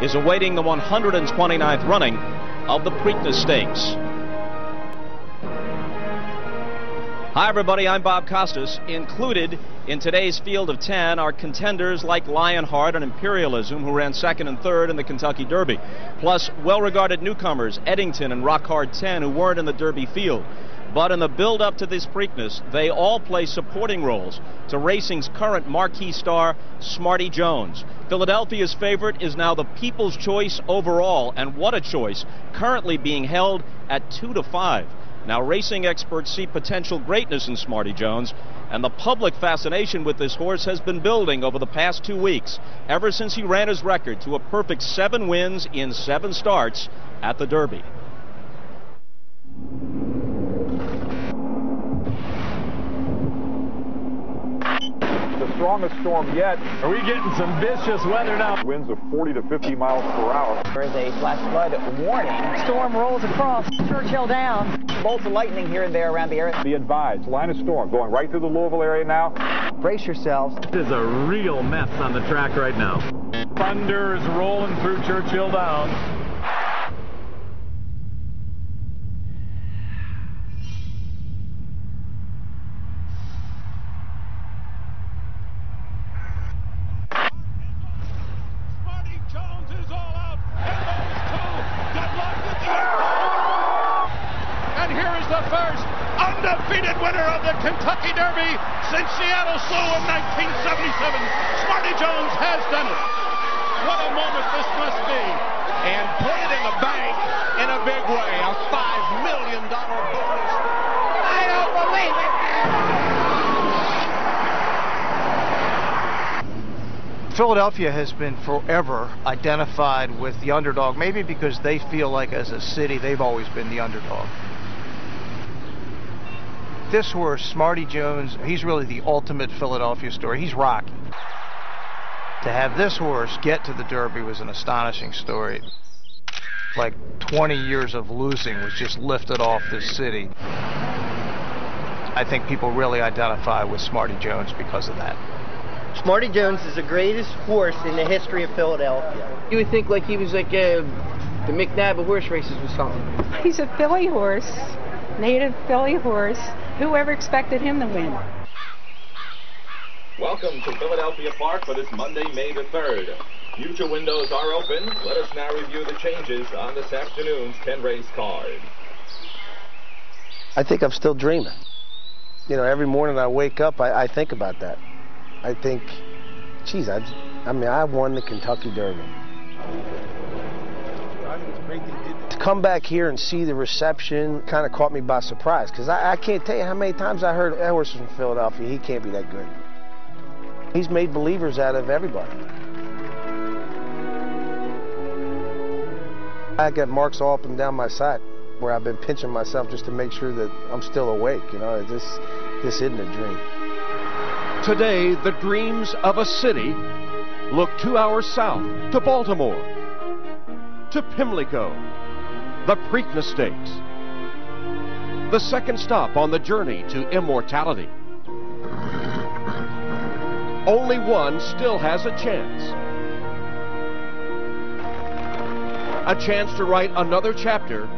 is awaiting the 129th running of the Preakness Stakes. Hi everybody, I'm Bob Costas. Included in today's field of 10 are contenders like Lionheart and Imperialism, who ran second and third in the Kentucky Derby, plus well-regarded newcomers Eddington and Rock Hard 10, who weren't in the Derby field. But in the build-up to this Preakness, they all play supporting roles to racing's current marquee star, Smarty Jones. Philadelphia's favorite is now the People's Choice overall, and what a choice, currently being held at 2-5. Now, racing experts see potential greatness in Smarty Jones, and the public fascination with this horse has been building over the past 2 weeks, ever since he ran his record to a perfect 7 wins in 7 starts at the Derby. The strongest storm yet. Are we getting some vicious weather now? Winds of 40 to 50 miles per hour. There is a flash flood warning. Storm rolls across Churchill Downs. Bolts of lightning here and there around the area. Be advised, line of storm going right through the Louisville area now. Brace yourselves. This is a real mess on the track right now. Thunder is rolling through Churchill Downs. The first undefeated winner of the Kentucky Derby since Seattle Slew in 1977. Smarty Jones has done it. What a moment this must be. And put it in the bank in a big way. A $5 million bonus. I don't believe it. Philadelphia has been forever identified with the underdog, maybe because they feel like as a city they've always been the underdog. This horse, Smarty Jones, he's really the ultimate Philadelphia story. He's Rocky. To have this horse get to the Derby was an astonishing story. Like 20 years of losing was just lifted off this city. I think people really identify with Smarty Jones because of that. Smarty Jones is the greatest horse in the history of Philadelphia. You would think like he was like the McNabb of horse races or something. He's a Philly horse, native Philly horse. Whoever expected him to win? Welcome to Philadelphia Park for this Monday, May the 3rd. Future windows are open. Let us now review the changes on this afternoon's 10-race card. I think I'm still dreaming. You know, every morning I wake up, I think about that. I think, geez, I won the Kentucky Derby. I think it's great that you did that. To come back here and see the reception kind of caught me by surprise, because I can't tell you how many times I heard that horse is from Philadelphia. He can't be that good. He's made believers out of everybody. I got marks all up and down my side where I've been pinching myself just to make sure that I'm still awake. You know, this isn't a dream. Today, the dreams of a city look 2 hours south to Baltimore, to Pimlico, the Preakness Stakes, the second stop on the journey to immortality. Only one still has a chance. A chance to write another chapter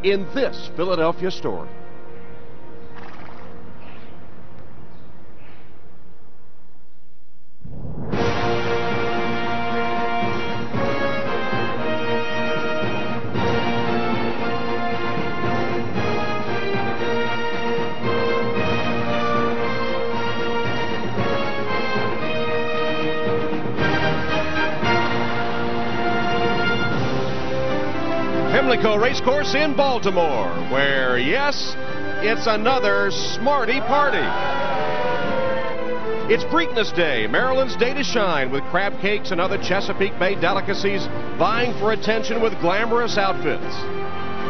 in this Philadelphia story. Pimlico Racecourse in Baltimore, where, yes, it's another Smarty party. It's Preakness Day, Maryland's day to shine, with crab cakes and other Chesapeake Bay delicacies vying for attention with glamorous outfits.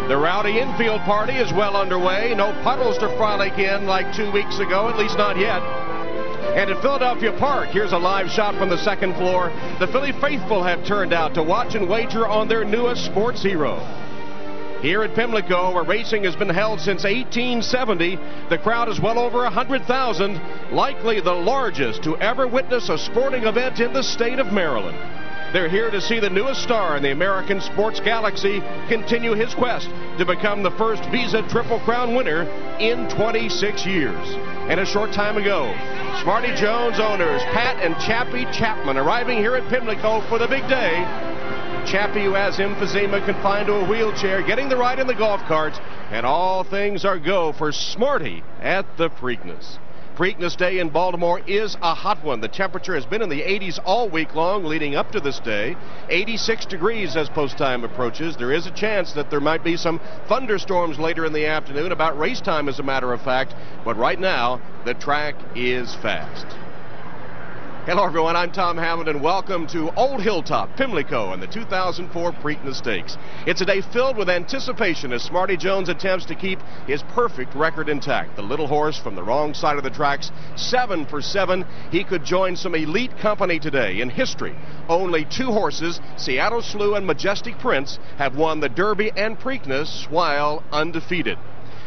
The rowdy infield party is well underway. No puddles to frolic in like 2 weeks ago, at least not yet. And at Philadelphia Park, here's a live shot from the second floor. The Philly faithful have turned out to watch and wager on their newest sports hero. Here at Pimlico, where racing has been held since 1870, the crowd is well over 100,000, likely the largest to ever witness a sporting event in the state of Maryland. They're here to see the newest star in the American sports galaxy continue his quest to become the first Visa Triple Crown winner in 26 years. And a short time ago, Smarty Jones owners Pat and Chappie Chapman arriving here at Pimlico for the big day. Chappie, who has emphysema, confined to a wheelchair, getting the ride in the golf carts, and all things are go for Smarty at the Preakness. Preakness Day in Baltimore is a hot one. The temperature has been in the 80s all week long leading up to this day. 86 degrees as post time approaches. There is a chance that there might be some thunderstorms later in the afternoon, about race time as a matter of fact. But right now, the track is fast. Hello, everyone. I'm Tom Hammond, and welcome to Old Hilltop, Pimlico, and the 2004 Preakness Stakes. It's a day filled with anticipation as Smarty Jones attempts to keep his perfect record intact. The little horse from the wrong side of the tracks, 7 for 7. He could join some elite company today. In history, only 2 horses, Seattle Slew and Majestic Prince, have won the Derby and Preakness while undefeated.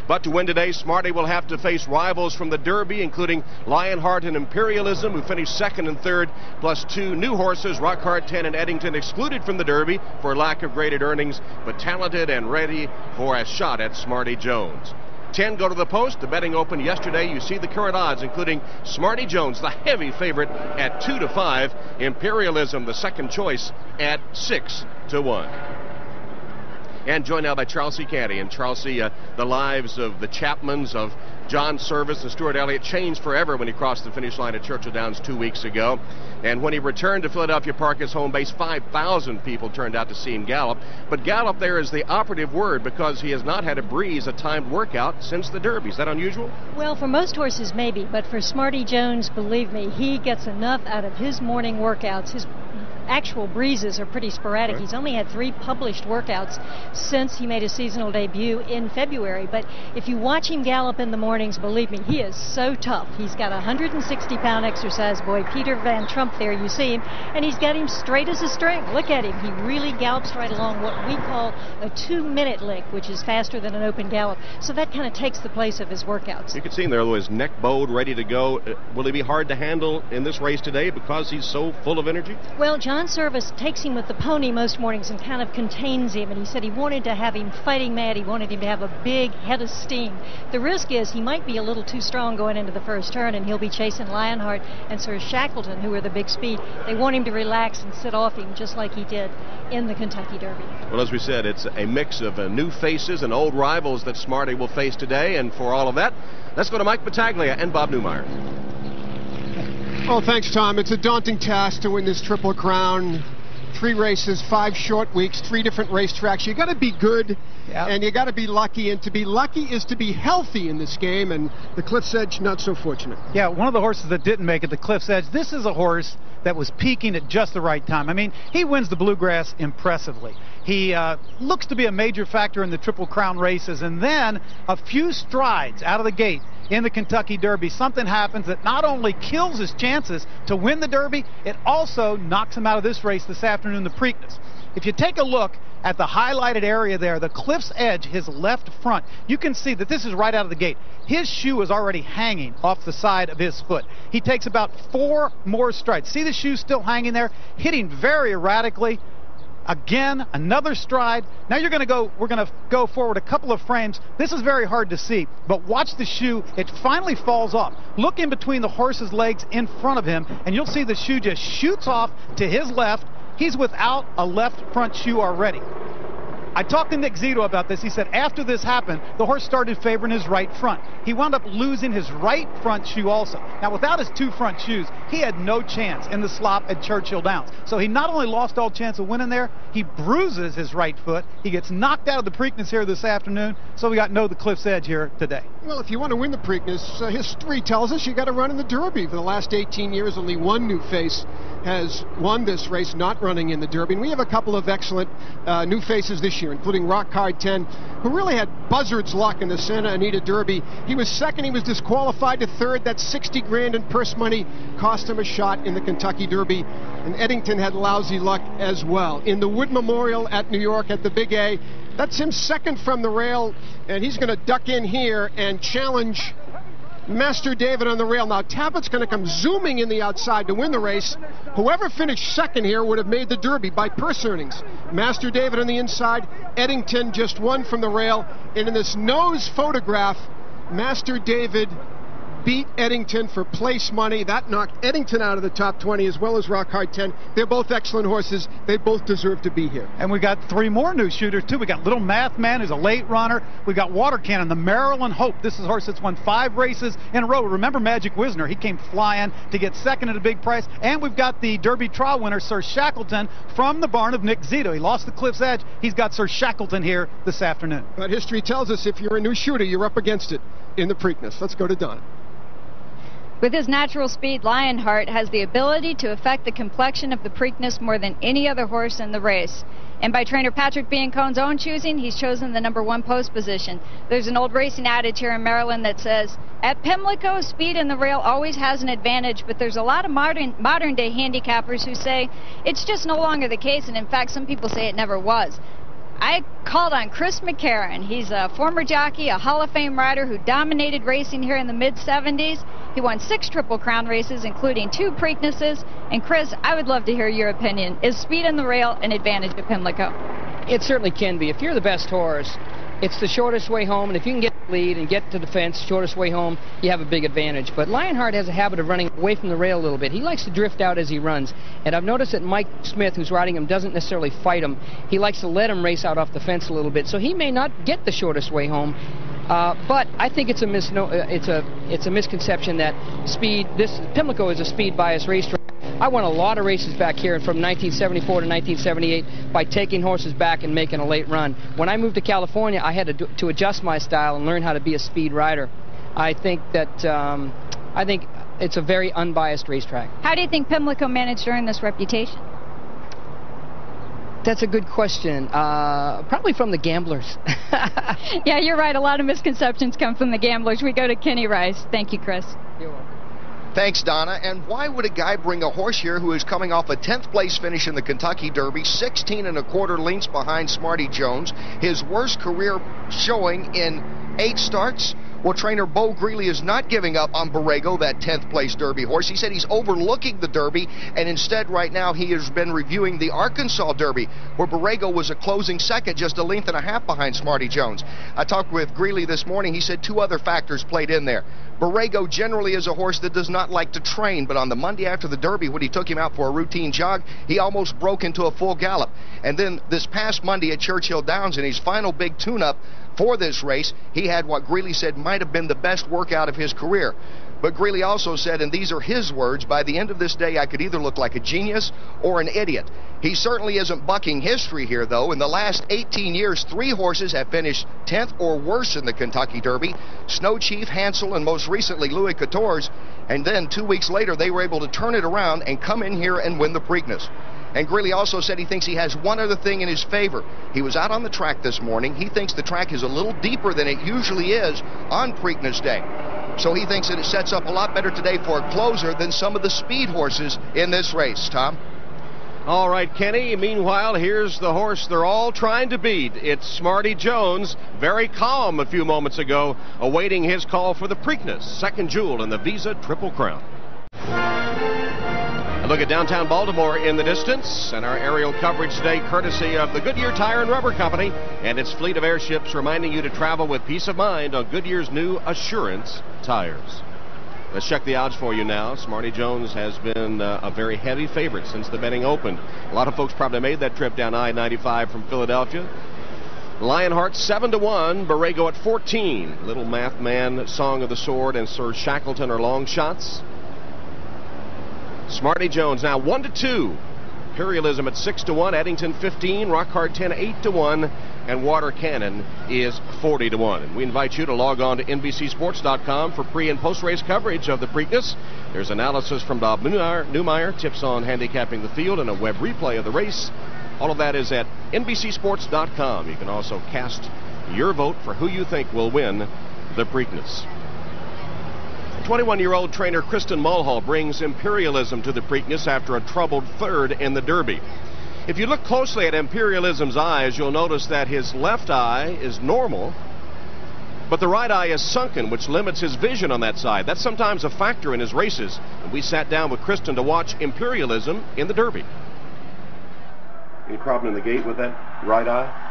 But to win today, Smarty will have to face rivals from the Derby, including Lionheart and Imperialism, who finished 2nd and 3rd, plus 2 new horses, Rock Hard 10 and Eddington, excluded from the Derby for lack of graded earnings, but talented and ready for a shot at Smarty Jones. 10 go to the post. The betting opened yesterday. You see the current odds, including Smarty Jones, the heavy favorite, at 2 to 5. Imperialism, the second choice, at 6 to 1. And joined now by Charles C. Canty. And Charles C., the lives of the Chapmans, of John Service and Stuart Elliott changed forever when he crossed the finish line at Churchill Downs 2 weeks ago. And when he returned to Philadelphia Park, his home base, 5,000 people turned out to see him gallop. But gallop there is the operative word, because he has not had a breeze, a timed workout, since the Derby. Is that unusual? Well, for most horses, maybe. But for Smarty Jones, believe me, he gets enough out of his morning workouts. His actual breezes are pretty sporadic. Right. He's only had 3 published workouts since he made his seasonal debut in February. But if you watch him gallop in the mornings, believe me, he is so tough. He's got a 160-pound exercise boy, Peter Van Trump, there. You see him, and he's got him straight as a string. Look at him. He really gallops right along what we call a 2-minute lick, which is faster than an open gallop. So that kind of takes the place of his workouts. You can see him there with his neck bowed, ready to go. Will he be hard to handle in this race today because he's so full of energy? Well, John Service takes him with the pony most mornings and kind of contains him, and he said he wanted to have him fighting mad. He wanted him to have a big head of steam. The risk is he might be a little too strong going into the first turn, and he'll be chasing Lionheart and Sir Shackleton, who are the big speed. They want him to relax and sit off him just like he did in the Kentucky Derby. Well, as we said, it's a mix of new faces and old rivals that Smarty will face today, and for all of that, let's go to Mike Battaglia and Bob Newmeyer. Oh, thanks, Tom. It's a daunting task to win this Triple Crown. 3 races, 5 short weeks, 3 different racetracks. You got to be good, and you got to be lucky. And to be lucky is to be healthy in this game. And the Cliff's Edge, not so fortunate. Yeah, one of the horses that didn't make it, the Cliff's Edge. This is a horse that was peaking at just the right time. I mean, he wins the Bluegrass impressively. He looks to be a major factor in the Triple Crown races, and then a few strides out of the gate in the Kentucky Derby, something happens that not only kills his chances to win the Derby, it also knocks him out of this race this afternoon, the Preakness. If you take a look at the highlighted area there, the Cliff's Edge, his left front, you can see that this is right out of the gate. His shoe is already hanging off the side of his foot. He takes about 4 more strides. See the shoe still hanging there, hitting very erratically. Again, another stride. Now we're going to go forward a couple of frames. This is very hard to see, but watch the shoe. It finally falls off. Look in between the horse's legs in front of him, and you'll see the shoe just shoots off to his left. He's without a left front shoe already. I talked to Nick Zito about this. He said after this happened, the horse started favoring his right front. He wound up losing his right front shoe also. Now, without his 2 front shoes, he had no chance in the slop at Churchill Downs. So he not only lost all chance of winning there, he bruises his right foot. He gets knocked out of the Preakness here this afternoon, so we got the Cliff's Edge here today. Well, if you want to win the Preakness, history tells us you got to run in the Derby. For the last 18 years, only 1 new face has won this race, not running in the Derby. And we have a couple of excellent new faces this year, including Rock Hard 10, who really had buzzard's luck in the Santa Anita Derby. He was 2nd, he was disqualified to 3rd. That 60 grand in purse money cost him a shot in the Kentucky Derby. And Eddington had lousy luck as well. In the Wood Memorial at New York at the Big A, that's him 2nd from the rail, and he's going to duck in here and challenge Master David on the rail. Now, Tablett's going to come zooming in the outside to win the race. Whoever finished second here would have made the Derby by purse earnings. Master David on the inside, Eddington just one from the rail. And in this nose photograph, Master David beat Eddington for place money. That knocked Eddington out of the top 20 as well as Rock Hard 10. They're both excellent horses. They both deserve to be here. And we got 3 more new shooters, too. We got Little Math Man, who's a late runner. We got Water Cannon, the Maryland Hope. This is a horse that's won 5 races in a row. Remember Magic Wisner? He came flying to get second at a big price. And we've got the Derby trial winner, Sir Shackleton, from the barn of Nick Zito. He lost the Cliff's Edge. He's got Sir Shackleton here this afternoon. But history tells us if you're a new shooter, you're up against it in the Preakness. Let's go to Donna. With his natural speed, Lionheart has the ability to affect the complexion of the Preakness more than any other horse in the race. And by trainer Patrick Biancone's own choosing, he's chosen the #1 post position. There's an old racing adage here in Maryland that says, at Pimlico, speed in the rail always has an advantage, but there's a lot of modern day handicappers who say it's just no longer the case, and in fact, some people say it never was. I called on Chris McCarron. He's a former jockey, a Hall of Fame rider who dominated racing here in the mid-70s. He won 6 Triple Crown races, including 2 Preaknesses. And Chris, I would love to hear your opinion. Is speed in the rail an advantage to Pimlico? It certainly can be. If you're the best horse, it's the shortest way home, and if you can get the lead and get to the fence, shortest way home, you have a big advantage. But Lionheart has a habit of running away from the rail a little bit. He likes to drift out as he runs, and I've noticed that Mike Smith, who's riding him, doesn't necessarily fight him. He likes to let him race out off the fence a little bit, so he may not get the shortest way home. But I think it's a misconception that Pimlico is a speed bias racetrack. I won a lot of races back here from 1974 to 1978 by taking horses back and making a late run. When I moved to California, I had to adjust my style and learn how to be a speed rider. I think it's a very unbiased racetrack. How do you think Pimlico managed to earn this reputation? That's a good question. Probably from the gamblers. Yeah, you're right. A lot of misconceptions come from the gamblers. We go to Kenny Rice. Thank you, Chris. You're welcome. Thanks, Donna. And why would a guy bring a horse here who is coming off a 10th place finish in the Kentucky Derby, 16 1/4 lengths behind Smarty Jones, his worst career showing in 8 starts? Well, trainer Bo Greeley is not giving up on Borrego, that 10th place Derby horse. He said he's overlooking the Derby, and instead right now he has been reviewing the Arkansas Derby, where Borrego was a closing second, just 1.5 lengths behind Smarty Jones. I talked with Greeley this morning. He said 2 other factors played in there. Borrego generally is a horse that does not like to train, but on the Monday after the Derby, when he took him out for a routine jog, he almost broke into a full gallop. And then this past Monday at Churchill Downs, in his final big tune-up for this race, he had what Greeley said might have been the best workout of his career. But Greeley also said, and these are his words, by the end of this day I could either look like a genius or an idiot. He certainly isn't bucking history here, though. In the last 18 years, 3 horses have finished 10th or worse in the Kentucky Derby: Snow Chief, Hansel, and most recently Louis XIV. And then 2 weeks later, they were able to turn it around and come in here and win the Preakness. And Greeley also said he thinks he has one other thing in his favor. He was out on the track this morning. He thinks the track is a little deeper than it usually is on Preakness Day. So he thinks that it sets up a lot better today for a closer than some of the speed horses in this race. Tom? All right, Kenny. Meanwhile, here's the horse they're all trying to beat. It's Smarty Jones, very calm a few moments ago, awaiting his call for the Preakness, second jewel in the Visa Triple Crown. A look at downtown Baltimore in the distance, and our aerial coverage today courtesy of the Goodyear Tire and Rubber Company and its fleet of airships, reminding you to travel with peace of mind on Goodyear's new Assurance tires. Let's check the odds for you now. Smarty Jones has been a very heavy favorite since the betting opened. A lot of folks probably made that trip down I-95 from Philadelphia. Lionheart 7-1, Borrego at 14. Little Math Man, Song of the Sword, and Sir Shackleton are long shots. Smarty Jones now 1-2. Imperialism at 6-1. Eddington 15. Rock Hard 10 8-1. And Water Cannon is 40-1. And we invite you to log on to NBCSports.com for pre- and post-race coverage of the Preakness. There's analysis from Bob Newmeyer, tips on handicapping the field, and a web replay of the race. All of that is at NBCSports.com. You can also cast your vote for who you think will win the Preakness. 21-year-old trainer Kristen Mulhall brings Imperialism to the Preakness after a troubled third in the Derby. If you look closely at Imperialism's eyes, you'll notice that his left eye is normal, But the right eye is sunken, which limits his vision on that side. That's sometimes a factor in his races. And we sat down with Kristen to watch Imperialism in the Derby. Any problem in the gate with that right eye?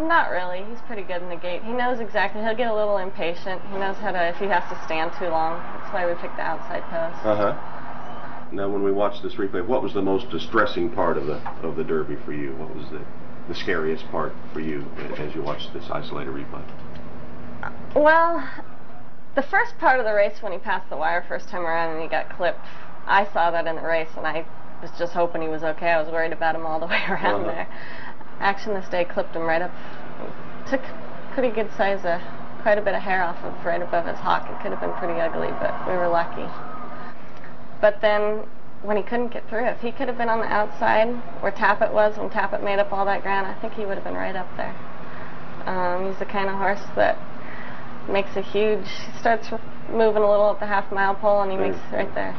Not really. He's pretty good in the gate. He knows exactly. He'll get a little impatient. He knows how to, if he has to stand too long. That's why we picked the outside post. Now, when we watched this replay, what was the most distressing part of the Derby for you? What was the scariest part for you as you watched this isolated replay? Well, the first part of the race when he passed the wire first time around and he got clipped, I saw that in the race and I was just hoping he was okay. I was worried about him all the way around there. Action this day clipped him right up, took pretty good size, quite a bit of hair off of right above his hock. It could have been pretty ugly, but we were lucky. But then when he couldn't get through, if he could have been on the outside where Tappet was, when Tappet made up all that ground, I think he would have been right up there. He's the kind of horse that makes a huge, he starts moving a little at the half-mile pole and he makes right there.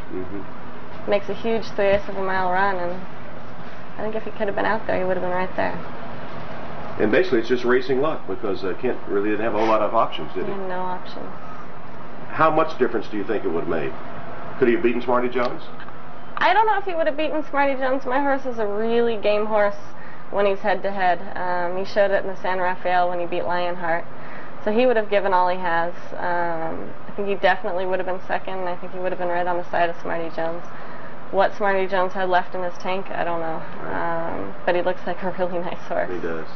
Makes a huge 3/8 of a mile run, and I think if he could have been out there, he would have been right there. And basically it's just racing luck because Kent really didn't have a whole lot of options, did he? No options. How much difference do you think it would have made? Could he have beaten Smarty Jones? I don't know if he would have beaten Smarty Jones. My horse is a really game horse when he's head-to-head. He showed it in the San Rafael when he beat Lionheart. So he would have given all he has. I think he definitely would have been second, and I think he would have been right on the side of Smarty Jones. What Smarty Jones had left in his tank, I don't know. But he looks like a really nice horse. He does.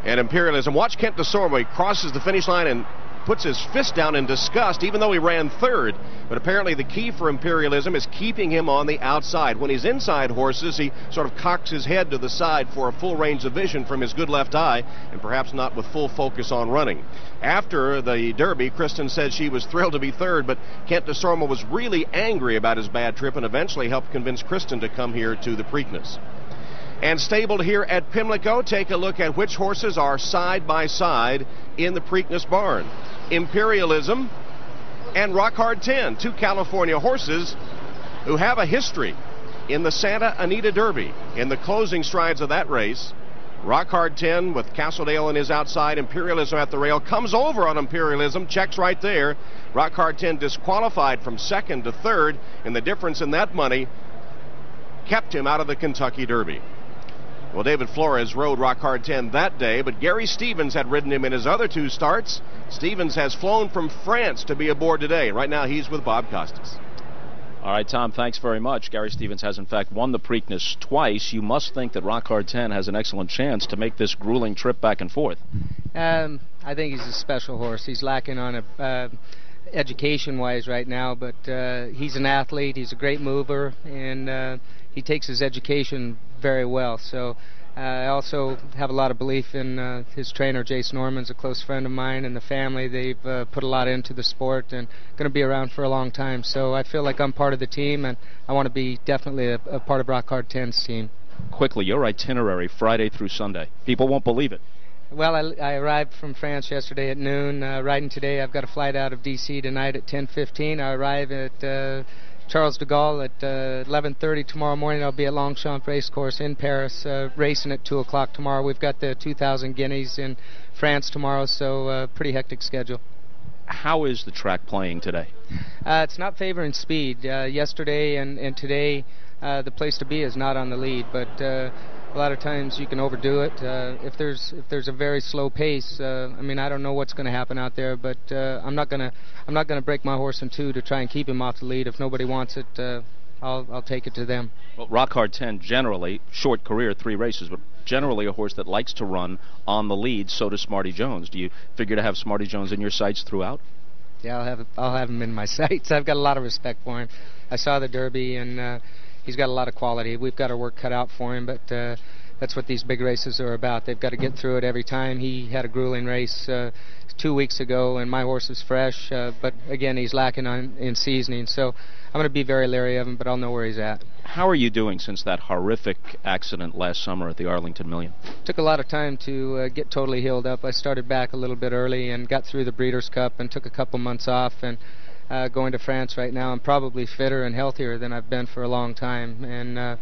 And Imperialism, watch Kent DeSormo. He crosses the finish line and puts his fist down in disgust, even though he ran third. But apparently the key for Imperialism is keeping him on the outside. When he's inside horses, he sort of cocks his head to the side for a full range of vision from his good left eye, and perhaps not with full focus on running. After the Derby, Kristen said she was thrilled to be third, but Kent DeSormo was really angry about his bad trip and eventually helped convince Kristen to come here to the Preakness. And stabled here at Pimlico, take a look at which horses are side by side in the Preakness barn. Imperialism and Rock Hard 10, two California horses who have a history in the Santa Anita Derby. In the closing strides of that race, Rock Hard 10 with Castledale on his outside, Imperialism at the rail, comes over on Imperialism, checks right there. Rock Hard 10 disqualified from second to third, and the difference in that money kept him out of the Kentucky Derby. Well, David Flores rode Rock Hard 10 that day, but Gary Stevens had ridden him in his other two starts. Stevens has flown from France to be aboard today. Right now, he's with Bob Costas. All right, Tom, thanks very much. Gary Stevens has, in fact, won the Preakness twice. You must think that Rock Hard 10 has an excellent chance to make this grueling trip back and forth. I think he's a special horse. He's lacking on education-wise right now, but he's an athlete. He's a great mover, and he takes his education very well. So I also have a lot of belief in his trainer, Jace Norman's a close friend of mine, and the family. They've put a lot into the sport and going to be around for a long time. So I feel like I'm part of the team, and I want to be definitely a part of Rock Hard 10's team. Quickly, your itinerary Friday through Sunday. People won't believe it. Well, I arrived from France yesterday at noon. Riding today, I've got a flight out of D.C. tonight at 10:15. I arrive at Charles de Gaulle at 11:30 tomorrow morning. I'll be at Longchamp Racecourse in Paris, racing at 2 o'clock tomorrow. We've got the 2,000 guineas in France tomorrow, so pretty hectic schedule. How is the track playing today? It's not favoring speed. Yesterday and today, the place to be is not on the lead, but a lot of times you can overdo it. If there's a very slow pace, I mean, I don't know what's going to happen out there, but I'm not gonna break my horse in two to try and keep him off the lead. If nobody wants it, I'll take it to them. Well, Rock Hard 10 generally, short career, 3 races, but generally a horse that likes to run on the lead. So does Smarty Jones. Do you figure to have Smarty Jones in your sights throughout? Yeah, I'll have him in my sights. I've got a lot of respect for him. I saw the Derby, and he's got a lot of quality. We've got our work cut out for him, but that's what these big races are about. They've got to get through it every time. He had a grueling race 2 weeks ago, and my horse is fresh, but again, he's lacking in seasoning. So I'm going to be very leery of him, but I'll know where he's at. How are you doing since that horrific accident last summer at the Arlington Million? Took a lot of time to get totally healed up. I started back a little bit early and got through the Breeders' Cup and took a couple months off, and going to France right now. I'm probably fitter and healthier than I've been for a long time, and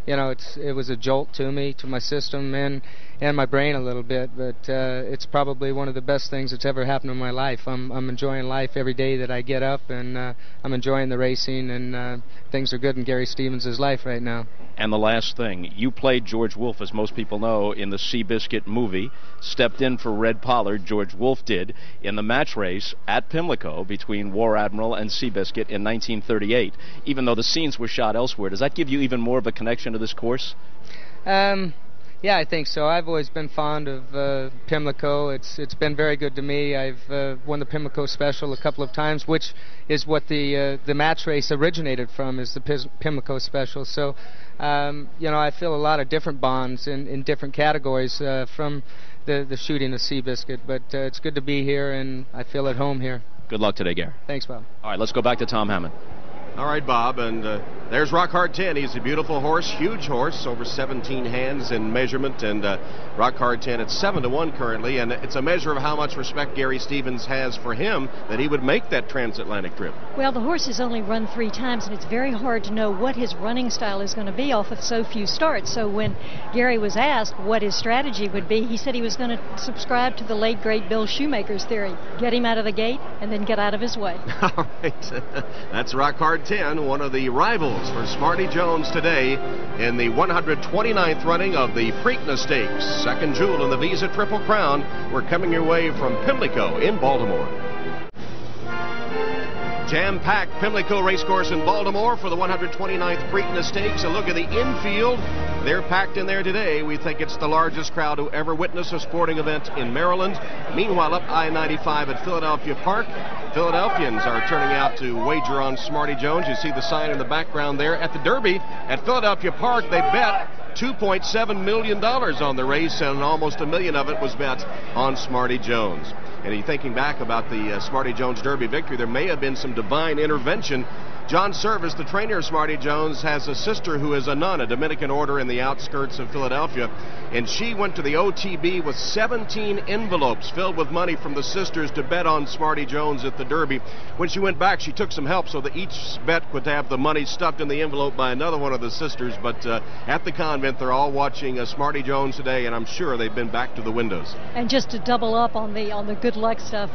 you know, it was a jolt to me, to my system, and and my brain a little bit, but it's probably one of the best things that's ever happened in my life. I'm enjoying life every day that I get up, and I'm enjoying the racing, and things are good in Gary Stevens' life right now. And the last thing, you played George Wolfe, as most people know, in the Seabiscuit movie, stepped in for Red Pollard, George Wolfe did, in the match race at Pimlico between War Admiral and Seabiscuit in 1938. Even though the scenes were shot elsewhere, does that give you even more of a connection to this course? Yeah, I think so. I've always been fond of Pimlico. It's been very good to me. I've won the Pimlico Special a couple of times, which is what the match race originated from, is the Pimlico Special. So, you know, I feel a lot of different bonds in different categories from the shooting of Seabiscuit. But it's good to be here, and I feel at home here. Good luck today, Gary. Thanks, Bob. All right, let's go back to Tom Hammond. All right, Bob, and there's Rock Hard 10. He's a beautiful horse, huge horse, over 17 hands in measurement, and Rock Hard 10 at 7-1 currently, and it's a measure of how much respect Gary Stevens has for him that he would make that transatlantic trip. Well, the horse has only run 3 times, and it's very hard to know what his running style is going to be off of so few starts. So when Gary was asked what his strategy would be, he said he was going to subscribe to the late, great Bill Shoemaker's theory. Get him out of the gate, and then get out of his way. All right. That's Rock Hard 10, one of the rivals for Smarty Jones today in the 129th running of the Preakness Stakes. Second jewel in the Visa Triple Crown. We're coming your way from Pimlico in Baltimore. Jam-packed Pimlico Racecourse in Baltimore for the 129th Preakness Stakes. A look at the infield. They're packed in there today. We think it's the largest crowd to ever witness a sporting event in Maryland. Meanwhile, up I-95 at Philadelphia Park, Philadelphians are turning out to wager on Smarty Jones. You see the sign in the background there. At the Derby at Philadelphia Park, they bet $2.7 million on the race, and almost $1 million of it was bet on Smarty Jones. And thinking back about the Smarty Jones Derby victory, there may have been some divine intervention. John Service, the trainer of Smarty Jones, has a sister who is a nun, a Dominican order in the outskirts of Philadelphia, and she went to the OTB with 17 envelopes filled with money from the sisters to bet on Smarty Jones at the Derby. When she went back, she took some help so that each bet would have the money stuffed in the envelope by another one of the sisters. But at the convent, they're all watching Smarty Jones today, and I'm sure they've been back to the windows. And just to double up on the good luck stuff,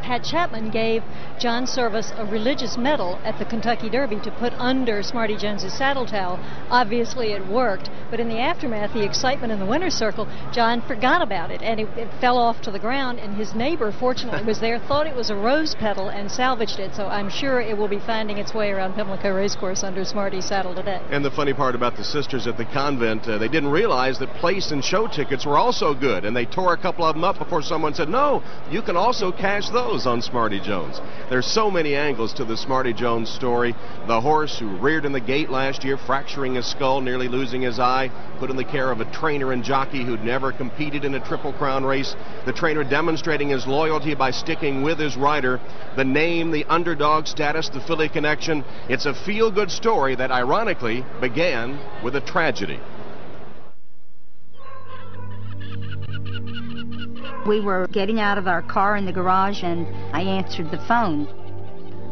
Pat Chapman gave John Service a religious medal at the Kentucky Derby to put under Smarty Jones's saddle towel. Obviously it worked, but in the aftermath, the excitement in the winner's circle, John forgot about it, and it fell off to the ground, and his neighbor, fortunately, was there, thought it was a rose petal, and salvaged it. So I'm sure it will be finding its way around Pimlico Racecourse under Smarty's saddle today. And the funny part about the sisters at the convent, they didn't realize that place and show tickets were also good, and they tore a couple of them up before someone said, no, you can also cash those on Smarty Jones. There's so many angles to the Smarty Jones story. The horse who reared in the gate last year, fracturing his skull, nearly losing his eye, put in the care of a trainer and jockey who'd never competed in a Triple Crown race. The trainer demonstrating his loyalty by sticking with his rider. The name, the underdog status, the Philly connection. It's a feel-good story that ironically began with a tragedy. We were getting out of our car in the garage, and I answered the phone.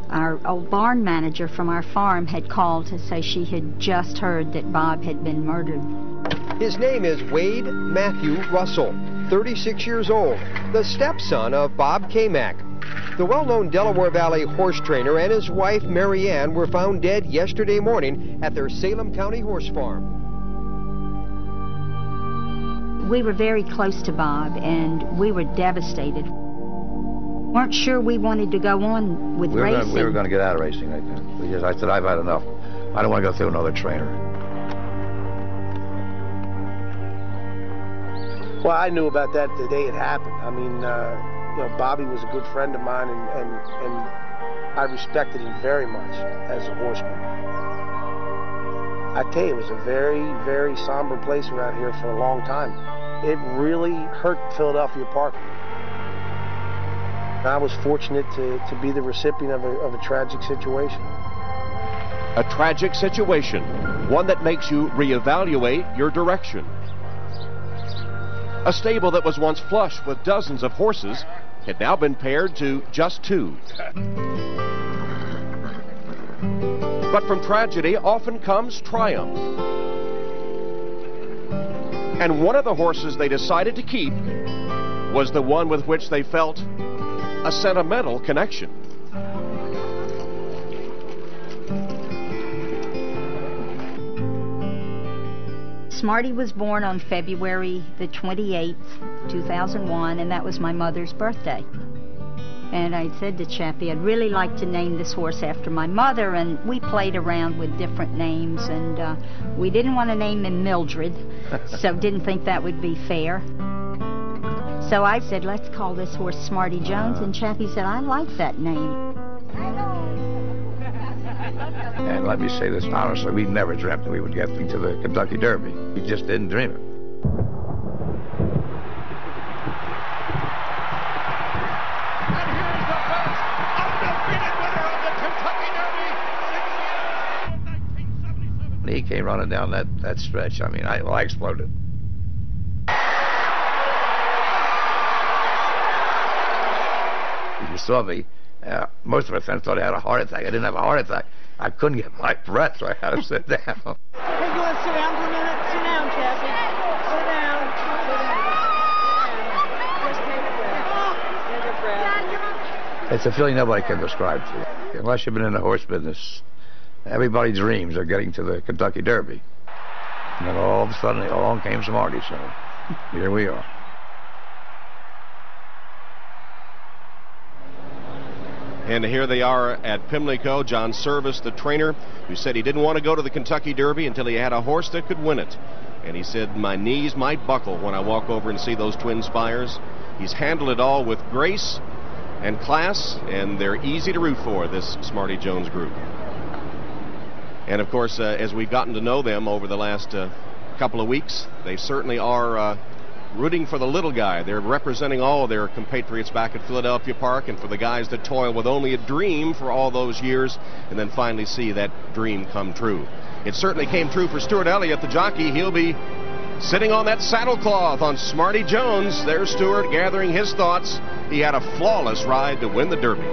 Our old barn manager from our farm had called to say she had just heard that Bob had been murdered. His name is Wade Matthew Russell, 36 years old, the stepson of Bob Kamak. The well-known Delaware Valley horse trainer and his wife, Mary Ann, were found dead yesterday morning at their Salem County horse farm. We were very close to Bob, and we were devastated. Weren't sure we wanted to go on with racing. We were going to get out of racing right then. I said, I've had enough. I don't want to go through another trainer. Well, I knew about that the day it happened. I mean, you know, Bobby was a good friend of mine, and I respected him very much as a horseman. I tell you, it was a very, very somber place around here for a long time. It really hurt Philadelphia Park. I was fortunate to be the recipient of a tragic situation. A tragic situation, one that makes you reevaluate your direction. A stable that was once flush with dozens of horses had now been pared to just 2. But from tragedy often comes triumph. And one of the horses they decided to keep was the one with which they felt a sentimental connection. Smarty was born on February the 28th, 2001, and that was my mother's birthday. And I said to Chappie, I'd really like to name this horse after my mother, and we played around with different names, and we didn't want to name him Mildred, so didn't think that would be fair. So I said, let's call this horse Smarty Jones, and Chappie said, I like that name. And let me say this honestly, we never dreamt that we would get into the Kentucky Derby. We just didn't dream it. When he came running down that stretch, I mean, I exploded. You saw me. Most of my friends thought I had a heart attack. I didn't have a heart attack. I couldn't get my breath, so I had to sit down. Hey, you want to sit down for a minute? Sit down, Chappie. Sit down. Sit down. Just take a breath. Take a breath. It's a feeling nobody can describe to you. Unless you've been in the horse business, everybody dreams of getting to the Kentucky Derby. And then all of a sudden, along came Smarty, so here we are. And here they are at Pimlico. John Service, the trainer, who said he didn't want to go to the Kentucky Derby until he had a horse that could win it. And he said, my knees might buckle when I walk over and see those twin spires. He's handled it all with grace and class, and they're easy to root for, this Smarty Jones group. And of course, as we've gotten to know them over the last couple of weeks, they certainly are rooting for the little guy. They're representing all their compatriots back at Philadelphia Park, and for the guys that toil with only a dream for all those years and then finally see that dream come true. It certainly came true for Stuart Elliott, the jockey. He'll be sitting on that saddlecloth on Smarty Jones. There's Stuart gathering his thoughts. He had a flawless ride to win the Derby.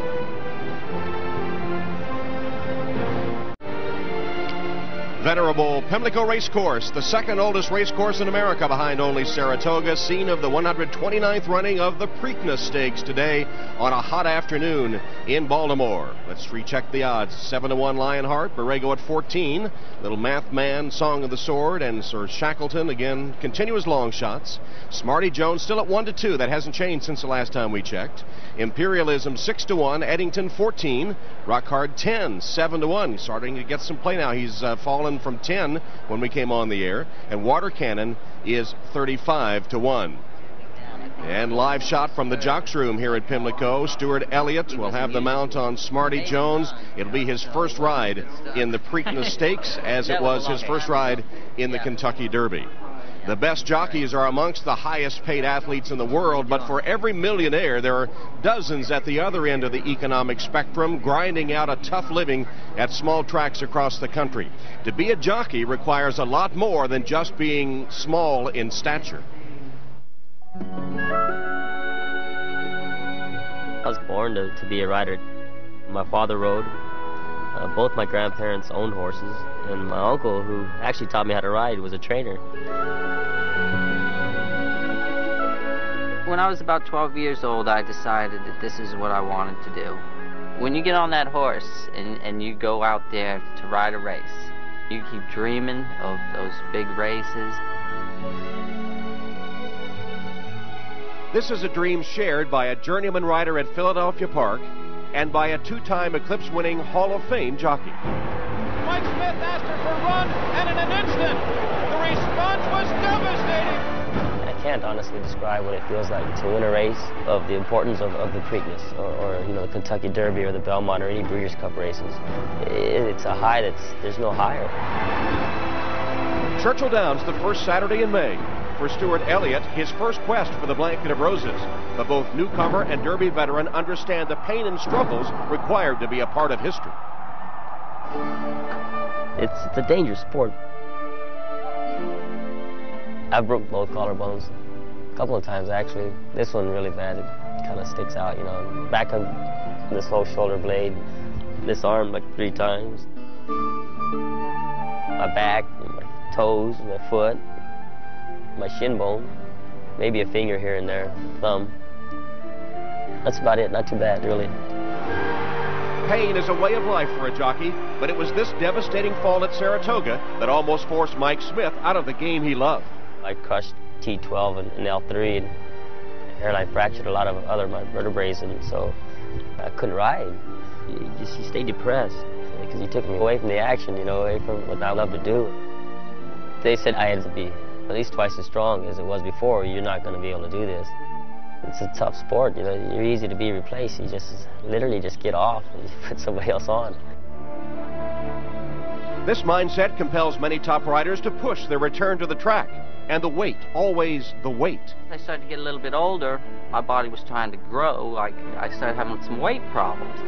Venerable Pimlico Racecourse, the second oldest racecourse in America behind only Saratoga, scene of the 129th running of the Preakness Stakes today on a hot afternoon in Baltimore. Let's recheck the odds. 7-1 Lionheart, Borrego at 14. Little Math Man, Song of the Sword, and Sir Shackleton again continue his long shots. Smarty Jones still at 1-2. That hasn't changed since the last time we checked. Imperialism 6-1, Eddington 14, Rock Hard 10, 7-1. Starting to get some play now. He's fallen from 10 when we came on the air, and Water Cannon is 35-1. And live shot from the Jocks Room here at Pimlico. Stuart Elliott will have the mount on Smarty Jones. It'll be his first ride in the Preakness Stakes, as it was his first ride in the Kentucky Derby. The best jockeys are amongst the highest paid athletes in the world, but for every millionaire, there are dozens at the other end of the economic spectrum grinding out a tough living at small tracks across the country. To be a jockey requires a lot more than just being small in stature. I was born to be a rider. My father rode. Both my grandparents owned horses, and my uncle, who actually taught me how to ride, was a trainer. When I was about 12 years old, I decided that this is what I wanted to do. When you get on that horse and you go out there to ride a race, you keep dreaming of those big races. This is a dream shared by a journeyman rider at Philadelphia Park and by a two-time Eclipse-winning Hall of Fame jockey. Mike Smith asked her for a run, and in an instant, the response was devastating. I can't honestly describe what it feels like to win a race of the importance of the Preakness or the Kentucky Derby or the Belmont or any Breeders' Cup races. It's a high there's no higher. Churchill Downs, the first Saturday in May. For Stuart Elliott, his first quest for the blanket of roses. But both newcomer and Derby veteran understand the pain and struggles required to be a part of history. It's a dangerous sport. I broke both collarbones a couple of times, actually. This one really bad. It kind of sticks out, back of this whole shoulder blade, this arm like 3 times. My back, my toes, my foot. my shin bone, maybe a finger here and there, thumb. That's about it, not too bad, really. Pain is a way of life for a jockey, but it was this devastating fall at Saratoga that almost forced Mike Smith out of the game he loved. I crushed T12 and L3, and hairline fractured a lot of other my vertebrae, and so I couldn't ride. You stay depressed because he took me away from the action, you know, away from what I love to do. They said I had to be at least twice as strong as it was before. You're not going to be able to do this. It's a tough sport, you know. You're easy to be replaced. You just literally just get off and you put somebody else on. This mindset compels many top riders to push their return to the track. And the weight, always the weight. As I started to get a little bit older, my body was trying to grow. Like, I started having some weight problems.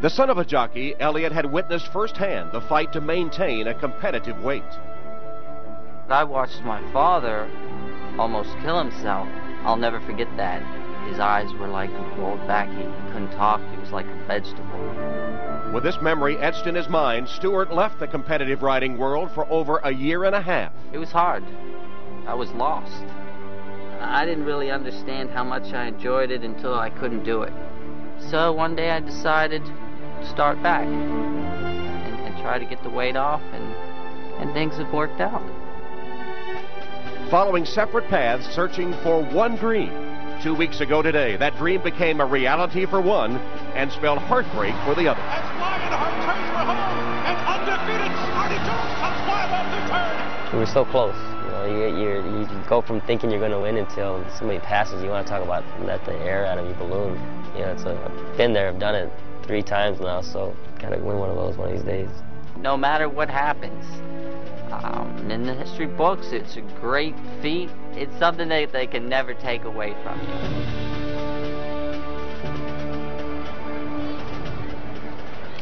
The son of a jockey, Elliott had witnessed firsthand the fight to maintain a competitive weight. I watched my father almost kill himself. I'll never forget that. His eyes were like rolled back. He couldn't talk. He was like a vegetable. With this memory etched in his mind, Stewart left the competitive riding world for over a year and a half. It was hard. I was lost. I didn't really understand how much I enjoyed it until I couldn't do it. So one day I decided to start back and try to get the weight off, and things have worked out. Following separate paths, searching for one dream. 2 weeks ago today, that dream became a reality for one and spelled heartbreak for the other. As Lionheart turns for home, and undefeated Smarty Jones comes wild off the turn. We were so close. You know, you go from thinking you're going to win until somebody passes. You want to talk about let the air out of your balloon. You know, I've been there, I've done it 3 times now, so gotta win one of those one of these days. No matter what happens, in the history books, it's a great feat. It's something that they can never take away from you.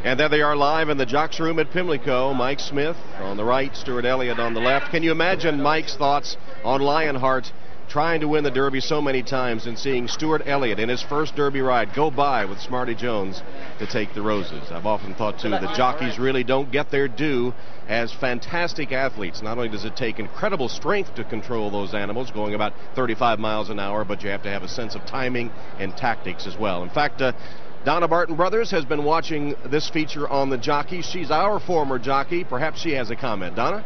And there they are live in the Jocks Room at Pimlico. Mike Smith on the right, Stewart Elliott on the left. Can you imagine Mike's thoughts on Lionheart trying to win the Derby so many times and seeing Stewart Elliott in his first Derby ride go by with Smarty Jones to take the roses? I've often thought, too, that jockeys really don't get their due as fantastic athletes. Not only does it take incredible strength to control those animals, going about 35 miles an hour, but you have to have a sense of timing and tactics as well. In fact, Donna Barton Brothers has been watching this feature on the jockeys. She's our former jockey. Perhaps she has a comment. Donna?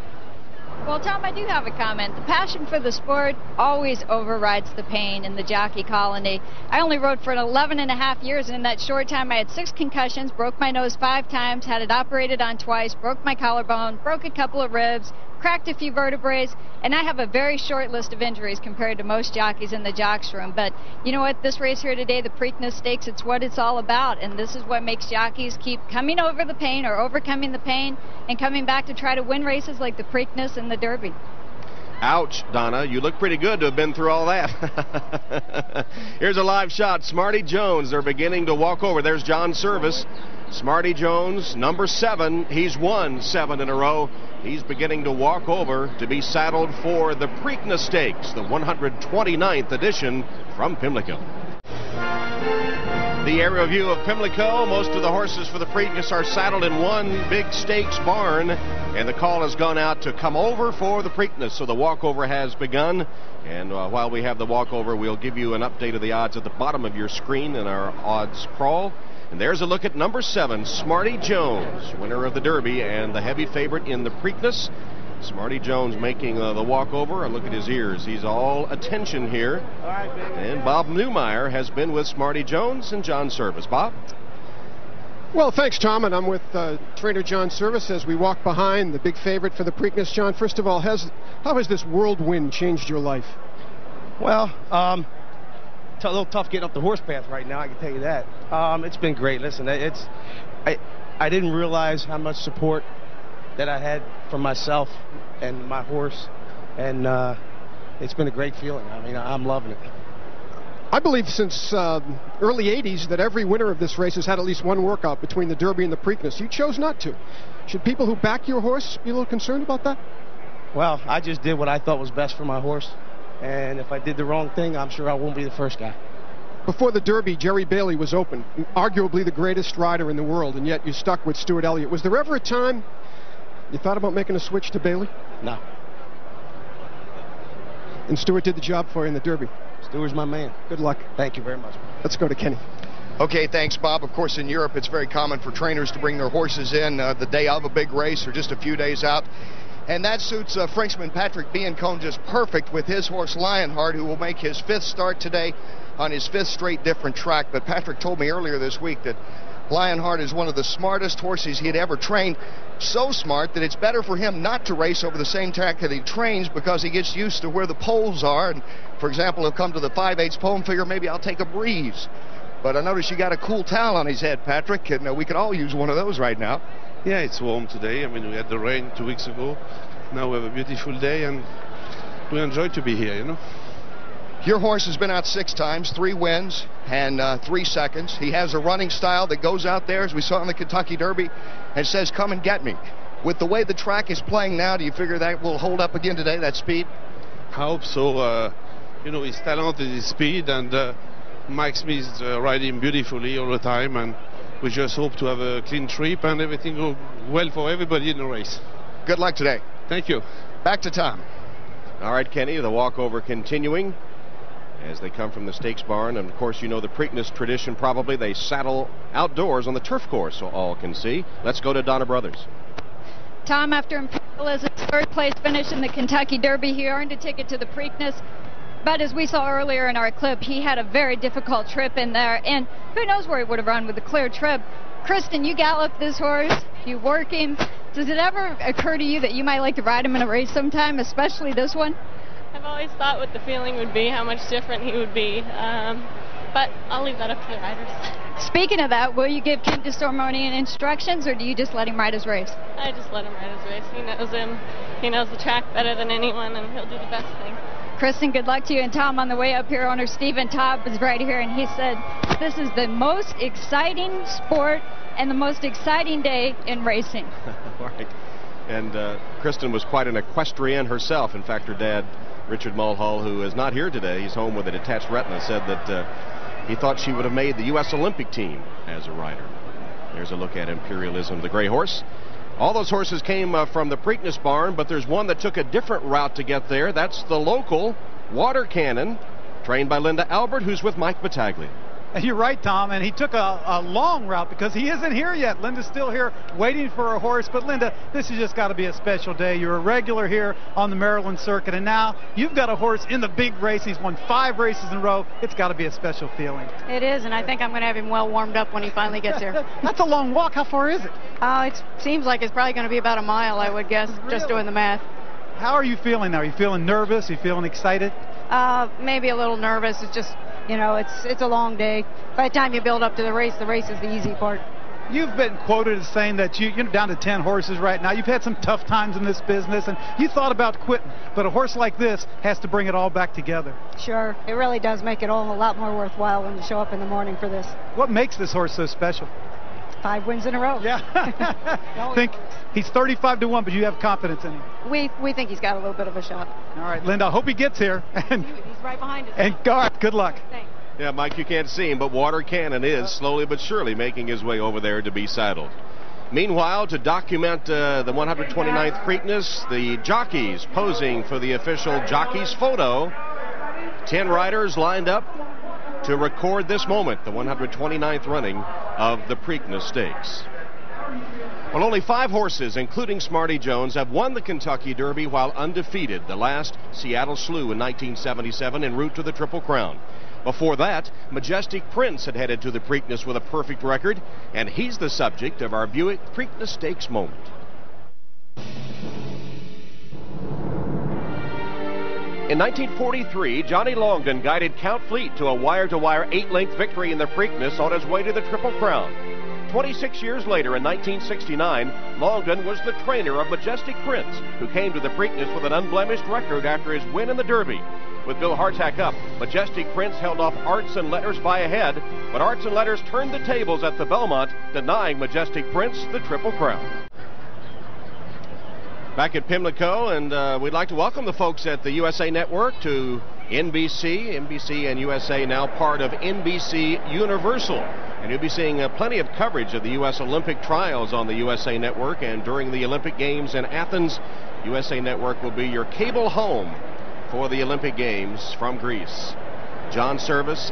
Well, Tom, I do have a comment. The passion for the sport always overrides the pain in the jockey colony. I only rode for 11.5 years, and in that short time I had 6 concussions, broke my nose 5 times, had it operated on twice, broke my collarbone, broke a couple of ribs, cracked a few vertebrae, and I have a very short list of injuries compared to most jockeys in the Jocks Room. But you know what? This race here today, the Preakness Stakes, it's what it's all about, and this is what makes jockeys keep coming over the pain or overcoming the pain and coming back to try to win races like the Preakness and the Derby. Ouch, Donna. You look pretty good to have been through all that. Here's a live shot. Smarty Jones, they're beginning to walk over. There's John Service. Smarty Jones, number 7. He's won 7 in a row. He's beginning to walk over to be saddled for the Preakness Stakes, the 129th edition from Pimlico. The aerial view of Pimlico. Most of the horses for the Preakness are saddled in one big stakes barn, and the call has gone out to come over for the Preakness. So the walkover has begun, and while we have the walkover, we'll give you an update of the odds at the bottom of your screen in our odds crawl. And there's a look at number 7, Smarty Jones, winner of the Derby and the heavy favorite in the Preakness. Smarty Jones making the walkover. And look at his ears. He's all attention here. And Bob Newmeyer has been with Smarty Jones and John Service. Bob? Well, thanks, Tom, and I'm with trainer John Service as we walk behind the big favorite for the Preakness. John, first of all, how has this whirlwind changed your life? Well, it's a little tough getting up the horse path right now, I can tell you that. It's been great. Listen, I didn't realize how much support that I had from myself and my horse, and it's been a great feeling. I mean, I'm loving it. I believe since early 80s that every winner of this race has had at least one workout between the Derby and the Preakness. You chose not to. Should people who back your horse be a little concerned about that? Well, I just did what I thought was best for my horse, and if I did the wrong thing, I'm sure I won't be the first guy. Before the Derby, Jerry Bailey was open, arguably the greatest rider in the world, and yet you stuck with Stewart Elliott. Was there ever a time you thought about making a switch to Bailey? No. And Stewart did the job for you in the Derby. Stewart's my man. Good luck. Thank you very much. Let's go to Kenny. Okay, thanks, Bob. Of course, in Europe, it's very common for trainers to bring their horses in the day of a big race or just a few days out. And that suits Frenchman Patrick Biancone just perfect with his horse Lionheart, who will make his 5th start today on his 5th straight different track. But Patrick told me earlier this week that Lionheart is one of the smartest horses he had ever trained. So smart that it's better for him not to race over the same track that he trains because he gets used to where the poles are. And, for example, he'll come to the 5/8 pole and figure maybe I'll take a breeze. But I noticed you got a cool towel on his head, Patrick, and we could all use one of those right now. Yeah, it's warm today. I mean, we had the rain 2 weeks ago. Now we have a beautiful day, and we enjoy to be here, you know. Your horse has been out 6 times, 3 wins and 3 seconds. He has a running style that goes out there, as we saw in the Kentucky Derby, and says, come and get me. With the way the track is playing now, do you figure that will hold up again today, that speed? I hope so. You know, his talent and his speed, and Mike Smith riding beautifully all the time, and we just hope to have a clean trip and everything go well for everybody in the race. Good luck today. Thank you. Back to Tom. All right, Kenny, the walkover continuing as they come from the stakes barn. And, of course, you know the Preakness tradition probably. They saddle outdoors on the turf course so all can see. Let's go to Donna Brothers. Tom, after Imperialism's 3rd place finish in the Kentucky Derby, he earned a ticket to the Preakness. But as we saw earlier in our clip, he had a very difficult trip in there. And who knows where he would have run with a clear trip. Kristen, you galloped this horse. You work him. Does it ever occur to you that you might like to ride him in a race sometime, especially this one? I've always thought what the feeling would be, how much different he would be. But I'll leave that up to the riders. Speaking of that, will you give King Disharmonian instructions, or do you just let him ride his race? I just let him ride his race. He knows him. He knows the track better than anyone, and he'll do the best thing. Kristen, good luck to you. And Tom, on the way up here, owner Stephen Todd was right here, and he said this is the most exciting sport and the most exciting day in racing. Right. And Kristen was quite an equestrian herself. In fact, her dad, Richard Mulhall, who is not here today, he's home with a detached retina, said that he thought she would have made the U.S. Olympic team as a rider. There's a look at Imperialism, the gray horse. All those horses came from the Preakness barn, but there's one that took a different route to get there. That's the local Water Cannon, trained by Linda Albert, who's with Mike Battaglia. You're right, Tom, and he took a long route because he isn't here yet. Linda's still here waiting for a horse. But, Linda, this has just got to be a special day. You're a regular here on the Maryland circuit, and now you've got a horse in the big race. He's won 5 races in a row. It's got to be a special feeling. It is, and I think I'm going to have him well warmed up when he finally gets here. That's a long walk. How far is it? It seems like it's probably going to be about a mile, I would guess, really? Just doing the math. How are you feeling now? Are you feeling nervous? Are you feeling excited? Maybe a little nervous. It's just, you know, it's a long day. By the time you build up to the race is the easy part. You've been quoted as saying that you're down to 10 horses right now. You've had some tough times in this business, and you thought about quitting. But a horse like this has to bring it all back together. Sure. It really does make it all a lot more worthwhile when you show up in the morning for this. What makes this horse so special? 5 wins in a row. Yeah. I think he's 35-1, but you have confidence in him. We think he's got a little bit of a shot. All right, Linda, I hope he gets here. And he's right behind us. And Garth, good luck. Thanks. Yeah, Mike, you can't see him, but Water Cannon is slowly but surely making his way over there to be saddled. Meanwhile, to document the 129th Preakness, the jockeys posing for the official jockey's photo. 10 riders lined up to record this moment, the 129th running of the Preakness Stakes. Well, only 5 horses, including Smarty Jones, have won the Kentucky Derby while undefeated. The last, Seattle Slew in 1977, en route to the Triple Crown. Before that, Majestic Prince had headed to the Preakness with a perfect record, and he's the subject of our Buick Preakness Stakes moment. In 1943, Johnny Longden guided Count Fleet to a wire-to-wire 8-length victory in the Preakness on his way to the Triple Crown. 26 years later, in 1969, Longden was the trainer of Majestic Prince, who came to the Preakness with an unblemished record after his win in the Derby. With Bill Hartack up, Majestic Prince held off Arts and Letters by a head, but Arts and Letters turned the tables at the Belmont, denying Majestic Prince the Triple Crown. Back at Pimlico, and we'd like to welcome the folks at the USA Network to NBC. NBC and USA now part of NBC Universal. And you'll be seeing plenty of coverage of the U.S. Olympic trials on the USA Network. And during the Olympic Games in Athens, USA Network will be your cable home for the Olympic Games from Greece. John Service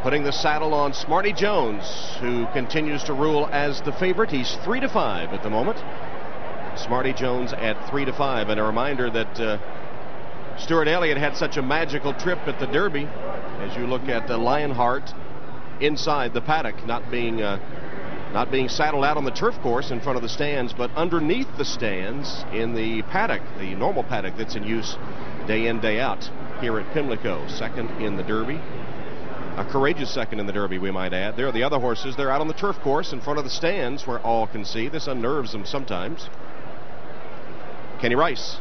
putting the saddle on Smarty Jones, who continues to rule as the favorite. He's 3-5 at the moment. Smarty Jones at 3-5. And a reminder that Stuart Elliott had such a magical trip at the Derby. As you look at Lionheart inside the paddock, not being saddled out on the turf course in front of the stands, but underneath the stands in the paddock, the normal paddock that's in use day in, day out here at Pimlico. Second in the Derby. A courageous second in the Derby, we might add. There are the other horses. They're out on the turf course in front of the stands where all can see. This unnerves them sometimes. Kenny Rice.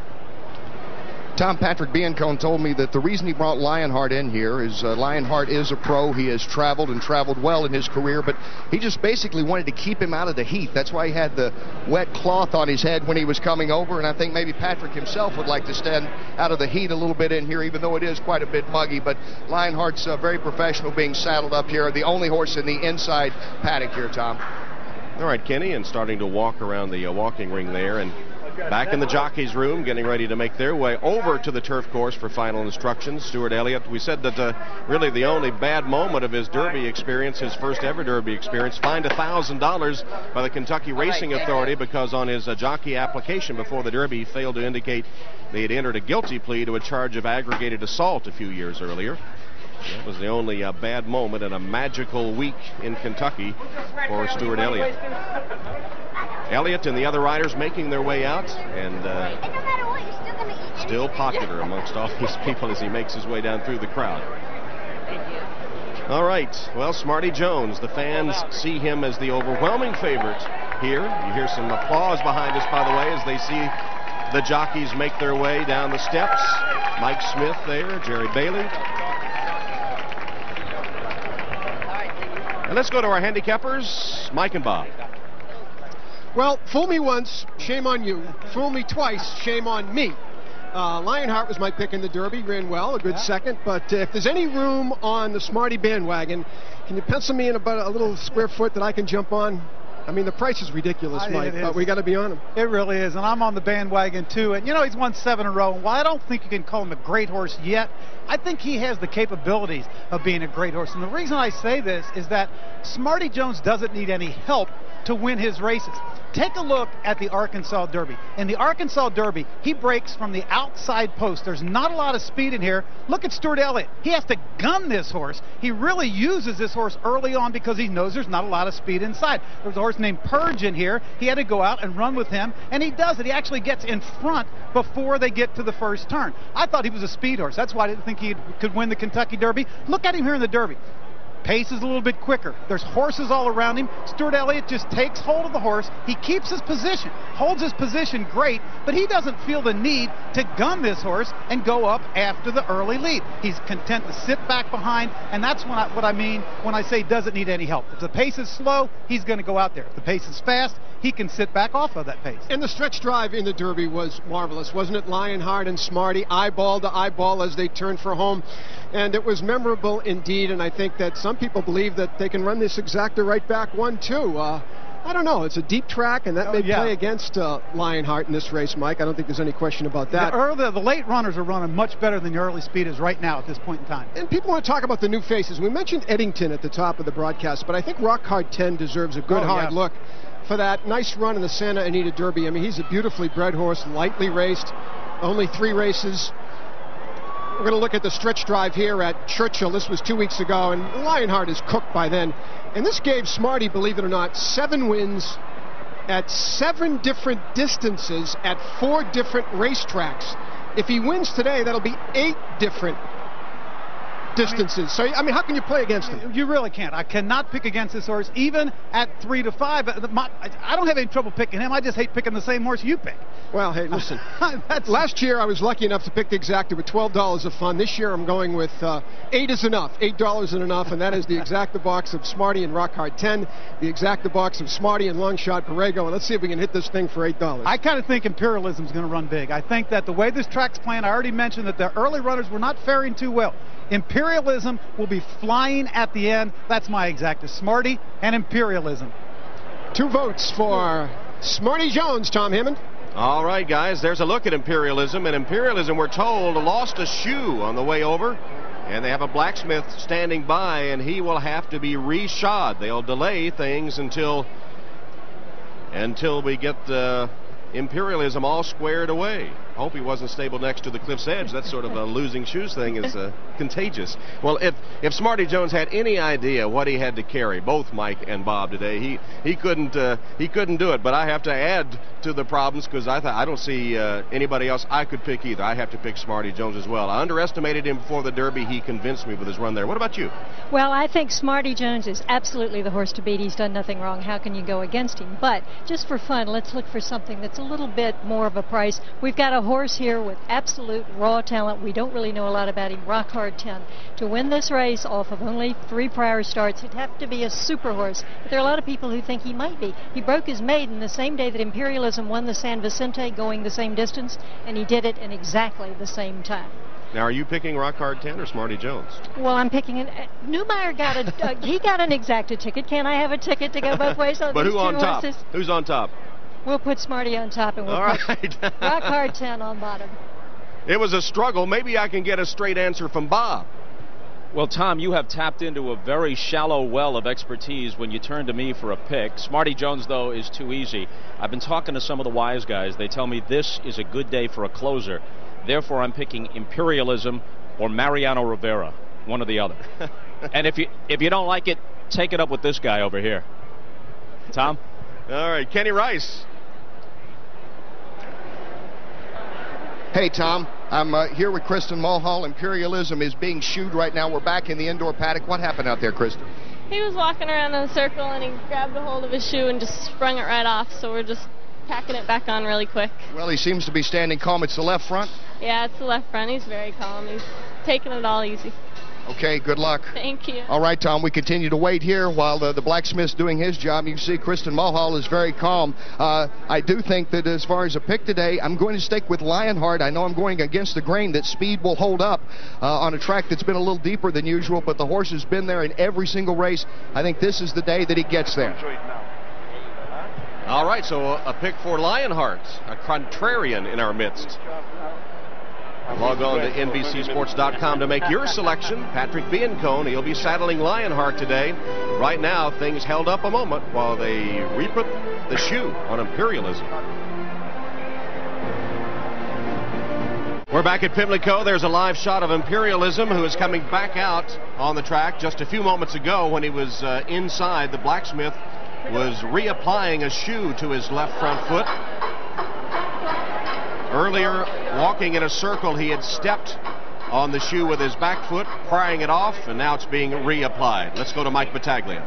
Tom, Patrick Biancone told me that the reason he brought Lionheart in here is Lionheart is a pro. He has traveled and traveled well in his career, but he just basically wanted to keep him out of the heat. That's why he had the wet cloth on his head when he was coming over, and I think maybe Patrick himself would like to stand out of the heat a little bit in here, even though it is quite a bit muggy. But Lionheart's very professional being saddled up here, the only horse in the inside paddock here, Tom. All right, Kenny, and starting to walk around the walking ring there, and back in the jockey's room, getting ready to make their way over to the turf course for final instructions. Stuart Elliott, we said that really the only bad moment of his Derby experience, his first ever Derby experience, fined $1,000 by the Kentucky Racing Authority because on his jockey application before the Derby, he failed to indicate they had entered a guilty plea to a charge of aggravated assault a few years earlier. That was the only bad moment in a magical week in Kentucky for Stuart Elliott. Elliott and the other riders making their way out, and still popular amongst all these people as he makes his way down through the crowd. All right, well, Smarty Jones, the fans see him as the overwhelming favorite here. You hear some applause behind us, by the way, as they see the jockeys make their way down the steps. Mike Smith there, Jerry Bailey. And let's go to our handicappers, Mike and Bob. Well, fool me once, shame on you. Fool me twice, shame on me. Lionheart was my pick in the Derby, ran well, a good second. But if there's any room on the Smarty bandwagon, can you pencil me in about a little square foot that I can jump on? I mean, the price is ridiculous, Mike, but we got to be on him. It really is, and I'm on the bandwagon too. And you know, he's won 7 in a row. And while I don't think you can call him a great horse yet, I think he has the capabilities of being a great horse. And the reason I say this is that Smarty Jones doesn't need any help to win his races. Take a look at the Arkansas Derby. In the Arkansas Derby, he breaks from the outside post. There's not a lot of speed in here. Look at Stuart Elliott. He has to gun this horse. He really uses this horse early on because he knows there's not a lot of speed inside. There's a horse named Purge in here. He had to go out and run with him, and he does it. He actually gets in front before they get to the first turn. I thought he was a speed horse. That's why I didn't think he could win the Kentucky Derby. Look at him here in the Derby. Pace is a little bit quicker. There's horses all around him. Stuart Elliott just takes hold of the horse. He keeps his position, holds his position great, but he doesn't feel the need to gun this horse and go up after the early lead. He's content to sit back behind, and that's what I mean when I say doesn't need any help. If the pace is slow, he's going to go out there. If the pace is fast, he can sit back off of that pace. And the stretch drive in the Derby was marvelous, wasn't it? Lionheart and Smarty, eyeball to eyeball as they turned for home. And it was memorable indeed, and I think that some people believe that they can run this exacta right back 1-2. I don't know. It's a deep track, and that may play against Lionheart in this race, Mike. I don't think there's any question about that. The late runners are running much better than the early speeders right now at this point in time. And people want to talk about the new faces. We mentioned Eddington at the top of the broadcast, but I think Rock Hard 10 deserves a good hard look for that nice run in the Santa Anita Derby. I mean, he's a beautifully bred horse, lightly raced, only 3 races. We're going to look at the stretch drive here at Churchill. This was 2 weeks ago, and Lionheart is cooked by then. And this gave Smarty, believe it or not, 7 wins at 7 different distances at 4 different racetracks. If he wins today, that'll be 8 different distances. So, I mean, how can you play against him? You really can't. I cannot pick against this horse, even at 3-5. I don't have any trouble picking him. I just hate picking the same horse you pick. Well, hey, listen. Last year, I was lucky enough to pick the exacta with $12 of fun. This year, I'm going with 8 is enough. $8 is enough, and that is the exacta box of Smarty and Rock Hard 10, the exacta box of Smarty and Long Shot Borrego, and let's see if we can hit this thing for $8. I kind of think Imperialism is going to run big. I think that the way this track's playing, I already mentioned that the early runners were not faring too well. Imperialism will be flying at the end. That's my exacta. Smarty and Imperialism. 2 votes for Smarty Jones, Tom Hammond. All right, guys, there's a look at Imperialism. And Imperialism, we're told, lost a shoe on the way over. And they have a blacksmith standing by, and he will have to be reshod. They'll delay things until we get Imperialism all squared away. Hope he wasn't stable next to the cliff's edge. That's sort of a losing shoes thing is contagious. Well, if Smarty Jones had any idea what he had to carry, both Mike and Bob today, he couldn't do it. But I have to add to the problems because I don't see anybody else I could pick either. I have to pick Smarty Jones as well. I underestimated him before the Derby. He convinced me with his run there. What about you? Well, I think Smarty Jones is absolutely the horse to beat. He's done nothing wrong. How can you go against him? But just for fun, let's look for something that's a little bit more of a price. We've got a horse here with absolute raw talent. We don't really know a lot about him. Rock Hard 10. To win this race off of only 3 prior starts, he'd have to be a super horse. But there are a lot of people who think he might be. He broke his maiden the same day that Imperialism won the San Vicente, going the same distance, and he did it in exactly the same time. Now, are you picking Rock Hard 10 or Smarty Jones? Well, I'm picking it. Neumeier got he got an exacta ticket. Can I have a ticket to go both ways on but these who on top? horses? Who's on top? We'll put Smarty on top, and we'll put Rock Hard 10 on bottom. It was a struggle. Maybe I can get a straight answer from Bob. Well, Tom, you have tapped into a very shallow well of expertise when you turn to me for a pick. Smarty Jones, though, is too easy. I've been talking to some of the wise guys. They tell me this is a good day for a closer. Therefore, I'm picking Imperialism or Mariano Rivera, one or the other. And if you don't like it, take it up with this guy over here. Tom? All right, Kenny Rice. Hey, Tom, I'm here with Kristen Mulhall. Imperialism is being shoed right now. We're back in the indoor paddock. What happened out there, Kristen? He was walking around in a circle and he grabbed a hold of his shoe and just sprung it right off, so we're just packing it back on really quick. Well, he seems to be standing calm. It's the left front? Yeah, it's the left front. He's very calm. He's taking it all easy. Okay, good luck. Thank you. All right, Tom, we continue to wait here while the blacksmith's doing his job. You can see Kristen Mulhall is very calm. I do think that as far as a pick today, I'm going to stick with Lionheart. I know I'm going against the grain that speed will hold up on a track that's been a little deeper than usual, but the horse has been there in every single race. I think this is the day that he gets there. All right, so a pick for Lionheart, a contrarian in our midst. Log on to NBCSports.com to make your selection. Patrick Biancone, he'll be saddling Lionheart today. Right now, things held up a moment while they re-put the shoe on Imperialism. We're back at Pimlico. There's a live shot of Imperialism, who is coming back out on the track. Just a few moments ago, when he was inside, the blacksmith was reapplying a shoe to his left front foot. Earlier, walking in a circle, he had stepped on the shoe with his back foot, prying it off, and now it's being reapplied. Let's go to Mike Battaglia.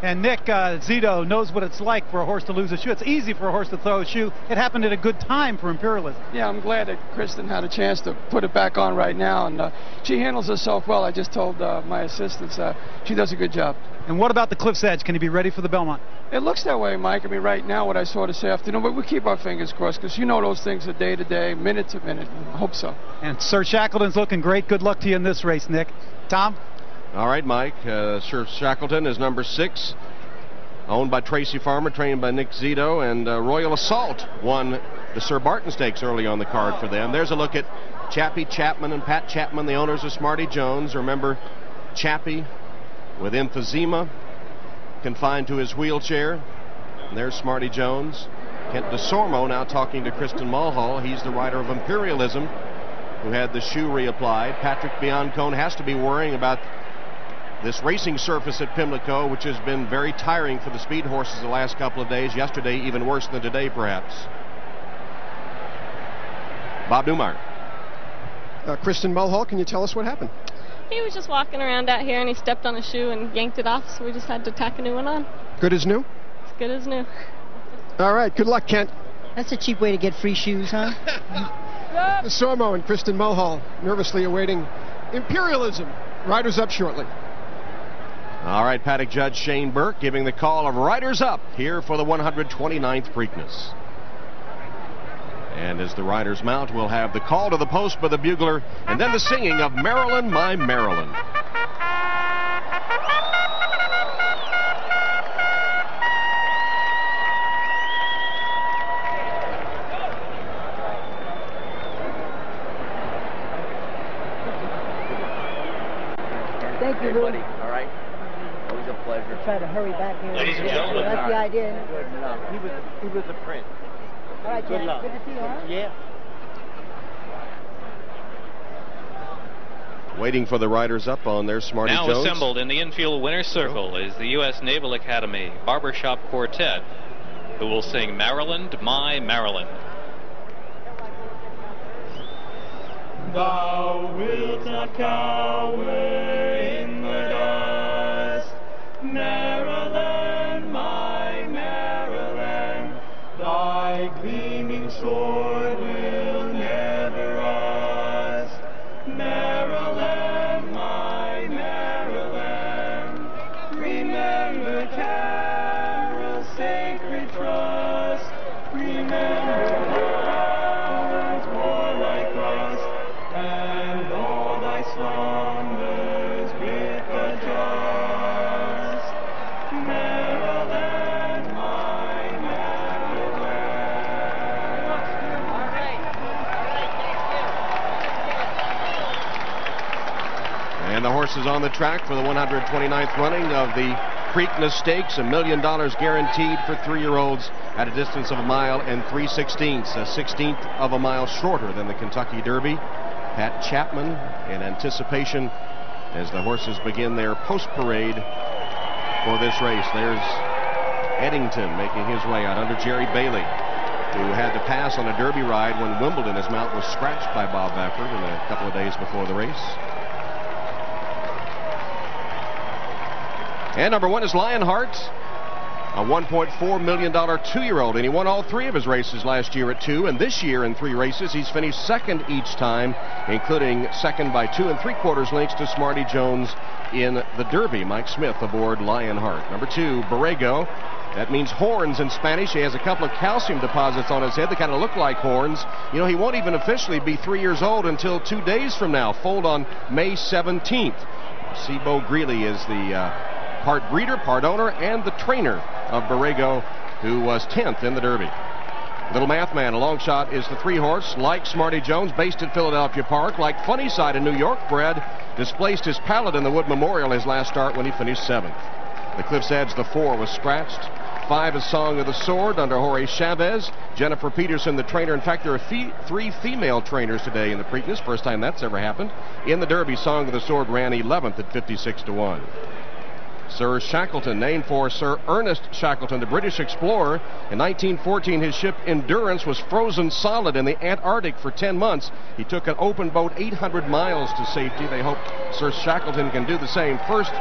And Nick Zito knows what it's like for a horse to lose a shoe. It's easy for a horse to throw a shoe. It happened at a good time for Imperialism. Yeah, I'm glad that Kristen had a chance to put it back on right now, and she handles herself well. I just told my assistants she does a good job. And what about the Cliff's Edge? Can he be ready for the Belmont? It looks that way, Mike. I mean, right now, what I saw this afternoon, but we keep our fingers crossed, because you know those things are day to day, minute to minute. I hope so. And Sir Shackleton's looking great. Good luck to you in this race, Nick. Tom? All right, Mike. Sir Shackleton is number 6, owned by Tracy Farmer, trained by Nick Zito, and Royal Assault won the Sir Barton Stakes early on the card for them. There's a look at Chappie Chapman and Pat Chapman, the owners of Smarty Jones. Remember, Chappie with emphysema, confined to his wheelchair. And there's Smarty Jones. Kent DeSormo now talking to Kristen Mulhall. He's the rider of Imperialism, who had the shoe reapplied. Patrick Biancone has to be worrying about this racing surface at Pimlico, which has been very tiring for the speed horses the last couple of days. Yesterday, even worse than today, perhaps. Bob Neumeier. Kristen Mulhall, can you tell us what happened? He was just walking around out here and he stepped on a shoe and yanked it off, so we just had to tack a new one on. Good as new? As good as new. All right, good luck, Kent. That's a cheap way to get free shoes, huh? Sormo and Kristen Mulhall nervously awaiting Imperialism. Riders up shortly. All right, paddock judge Shane Burke giving the call of riders up here for the 129th Preakness. And as the riders mount, we'll have the call to the post by the bugler, and then the singing of Maryland, My Maryland. Thank you, Hey, Lou. buddy. All right. Always a pleasure. Try to hurry back here. Ladies and gentlemen. That's the idea. Isn't it? Good enough. He was a prince. All right, Good Jack. luck. Good to see you, huh? Yeah. Waiting for the riders up on their Smarty Now Jones. assembled in the infield winner's circle is the U.S. Naval Academy Barbershop Quartet, who will sing Maryland, My Maryland. Thou wilt not cower in the dust, Maryland, my Maryland, thy gleaming sword will never rust, Maryland, my Maryland, remember Carroll's sacred trust, remember Howard's warlike thrust, and all thy slumbers with the just, Maryland, my Maryland. All right, thank you. And the horses on the track for the 129th running of the Preakness Stakes, $1 million guaranteed for 3-year-olds at a distance of 1 mile and 3/16, a 16th of a mile shorter than the Kentucky Derby. Pat Chapman in anticipation as the horses begin their post-parade for this race. There's Eddington making his way out under Jerry Bailey, who had to pass on a Derby ride when Wimbledon. His mount was scratched by Bob Baffert in a couple of days before the race. And number 1 is Lionheart, a $1.4 million 2-year-old, and he won all 3 of his races last year at 2, and this year in 3 races he's finished second each time, including second by 2 3/4 lengths to Smarty Jones in the Derby. Mike Smith aboard Lionheart. Number 2, Borrego. That means horns in Spanish. He has a couple of calcium deposits on his head that kind of look like horns. You know, he won't even officially be 3 years old until 2 days from now, foaled on May 17th. Seabo Greeley is the part breeder, part owner, and the trainer of Borrego, who was 10th in the Derby. Little Math Man, a long shot, is the 3-horse, like Smarty Jones, based at Philadelphia Park. Like Funny Side in New York, bred, displaced his palate in the Wood Memorial his last start when he finished 7th. The Cliff's Edge, the 4, was scratched. 5 is Song of the Sword under Jorge Chavez. Jennifer Peterson, the trainer. In fact, there are 3 female trainers today in the Preakness. First time that's ever happened. In the Derby, Song of the Sword ran 11th at 56-1. Sir Shackleton, named for Sir Ernest Shackleton, the British explorer. In 1914, his ship Endurance was frozen solid in the Antarctic for 10 months. He took an open boat 800 miles to safety. They hope Sir Shackleton can do the same. First